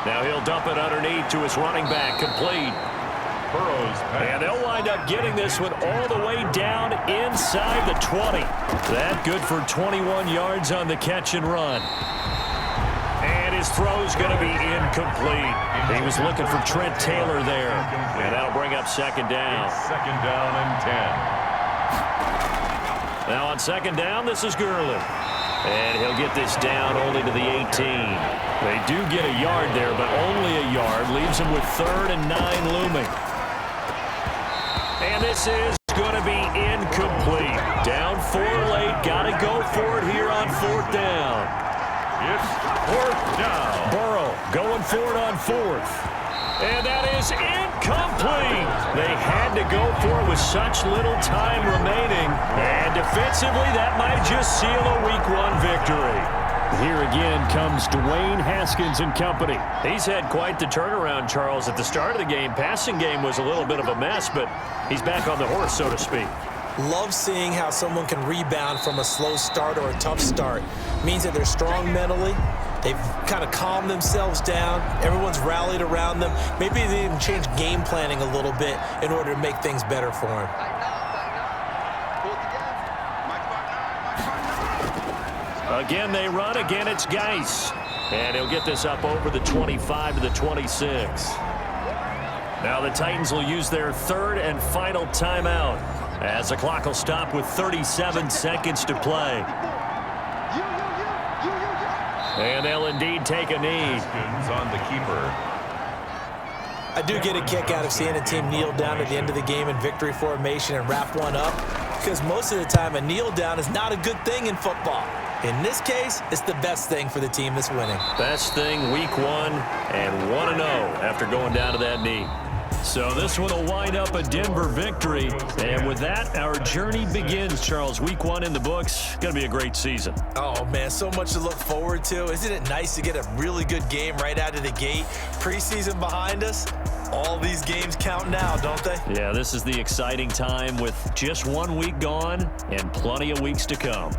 Now he'll dump it underneath to his running back, complete. Burrows. And they'll wind up getting this one all the way down inside the 20. That good for 21 yards on the catch and run. And his throw's going to be incomplete. He was looking for Trent Taylor there. And that'll bring up second down. Second down and 10. Now on second down, this is Gurley. And he'll get this down only to the 18. They do get a yard there, but only a yard. Leaves him with 3rd and 9 looming. And this is going to be incomplete. Down 4 late. Got to go for it here on 4th down. It's 4th down. Burrow going for it on 4th. And that is incomplete. They had to go for it with such little time remaining. And defensively, that might just seal a Week 1 victory. Here again comes Dwayne Haskins and company. He's had quite the turnaround, Charles. At the start of the game, passing game was a little bit of a mess, but he's back on the horse, so to speak. Love seeing how someone can rebound from a slow start or a tough start. Means that they're strong mentally. They've kind of calmed themselves down. Everyone's rallied around them. Maybe they even changed game planning a little bit in order to make things better for them. Again, they run. Again, it's Geis. And he'll get this up over the 25 to the 26. Now the Titans will use their 3rd and final timeout as the clock will stop with 37 seconds to play. And they'll indeed take a knee. Haskins on the keeper. I do get a kick out of seeing a team kneel down at the end of the game in victory formation and wrap one up, because most of the time a kneel down is not a good thing in football. In this case, it's the best thing for the team that's winning. Best thing Week 1 and 1-0 after going down to that knee. So this one will wind up a Denver victory. And with that, our journey begins, Charles. Week 1 in the books. Going to be a great season. Oh, man, so much to look forward to. Isn't it nice to get a really good game right out of the gate? Preseason behind us. All these games count now, don't they? Yeah, this is the exciting time with just 1 week gone and plenty of weeks to come.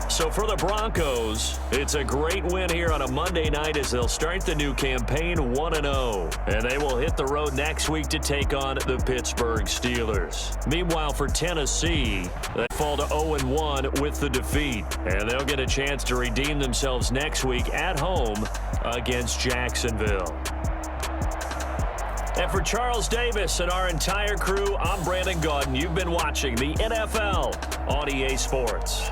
So for the Broncos, it's a great win here on a Monday night as they'll start the new campaign 1-0. And they will hit the road next week to take on the Pittsburgh Steelers. Meanwhile, for Tennessee, they fall to 0-1 with the defeat. And they'll get a chance to redeem themselves next week at home against Jacksonville. And for Charles Davis and our entire crew, I'm Brandon Gaudin. You've been watching the NFL on EA Sports.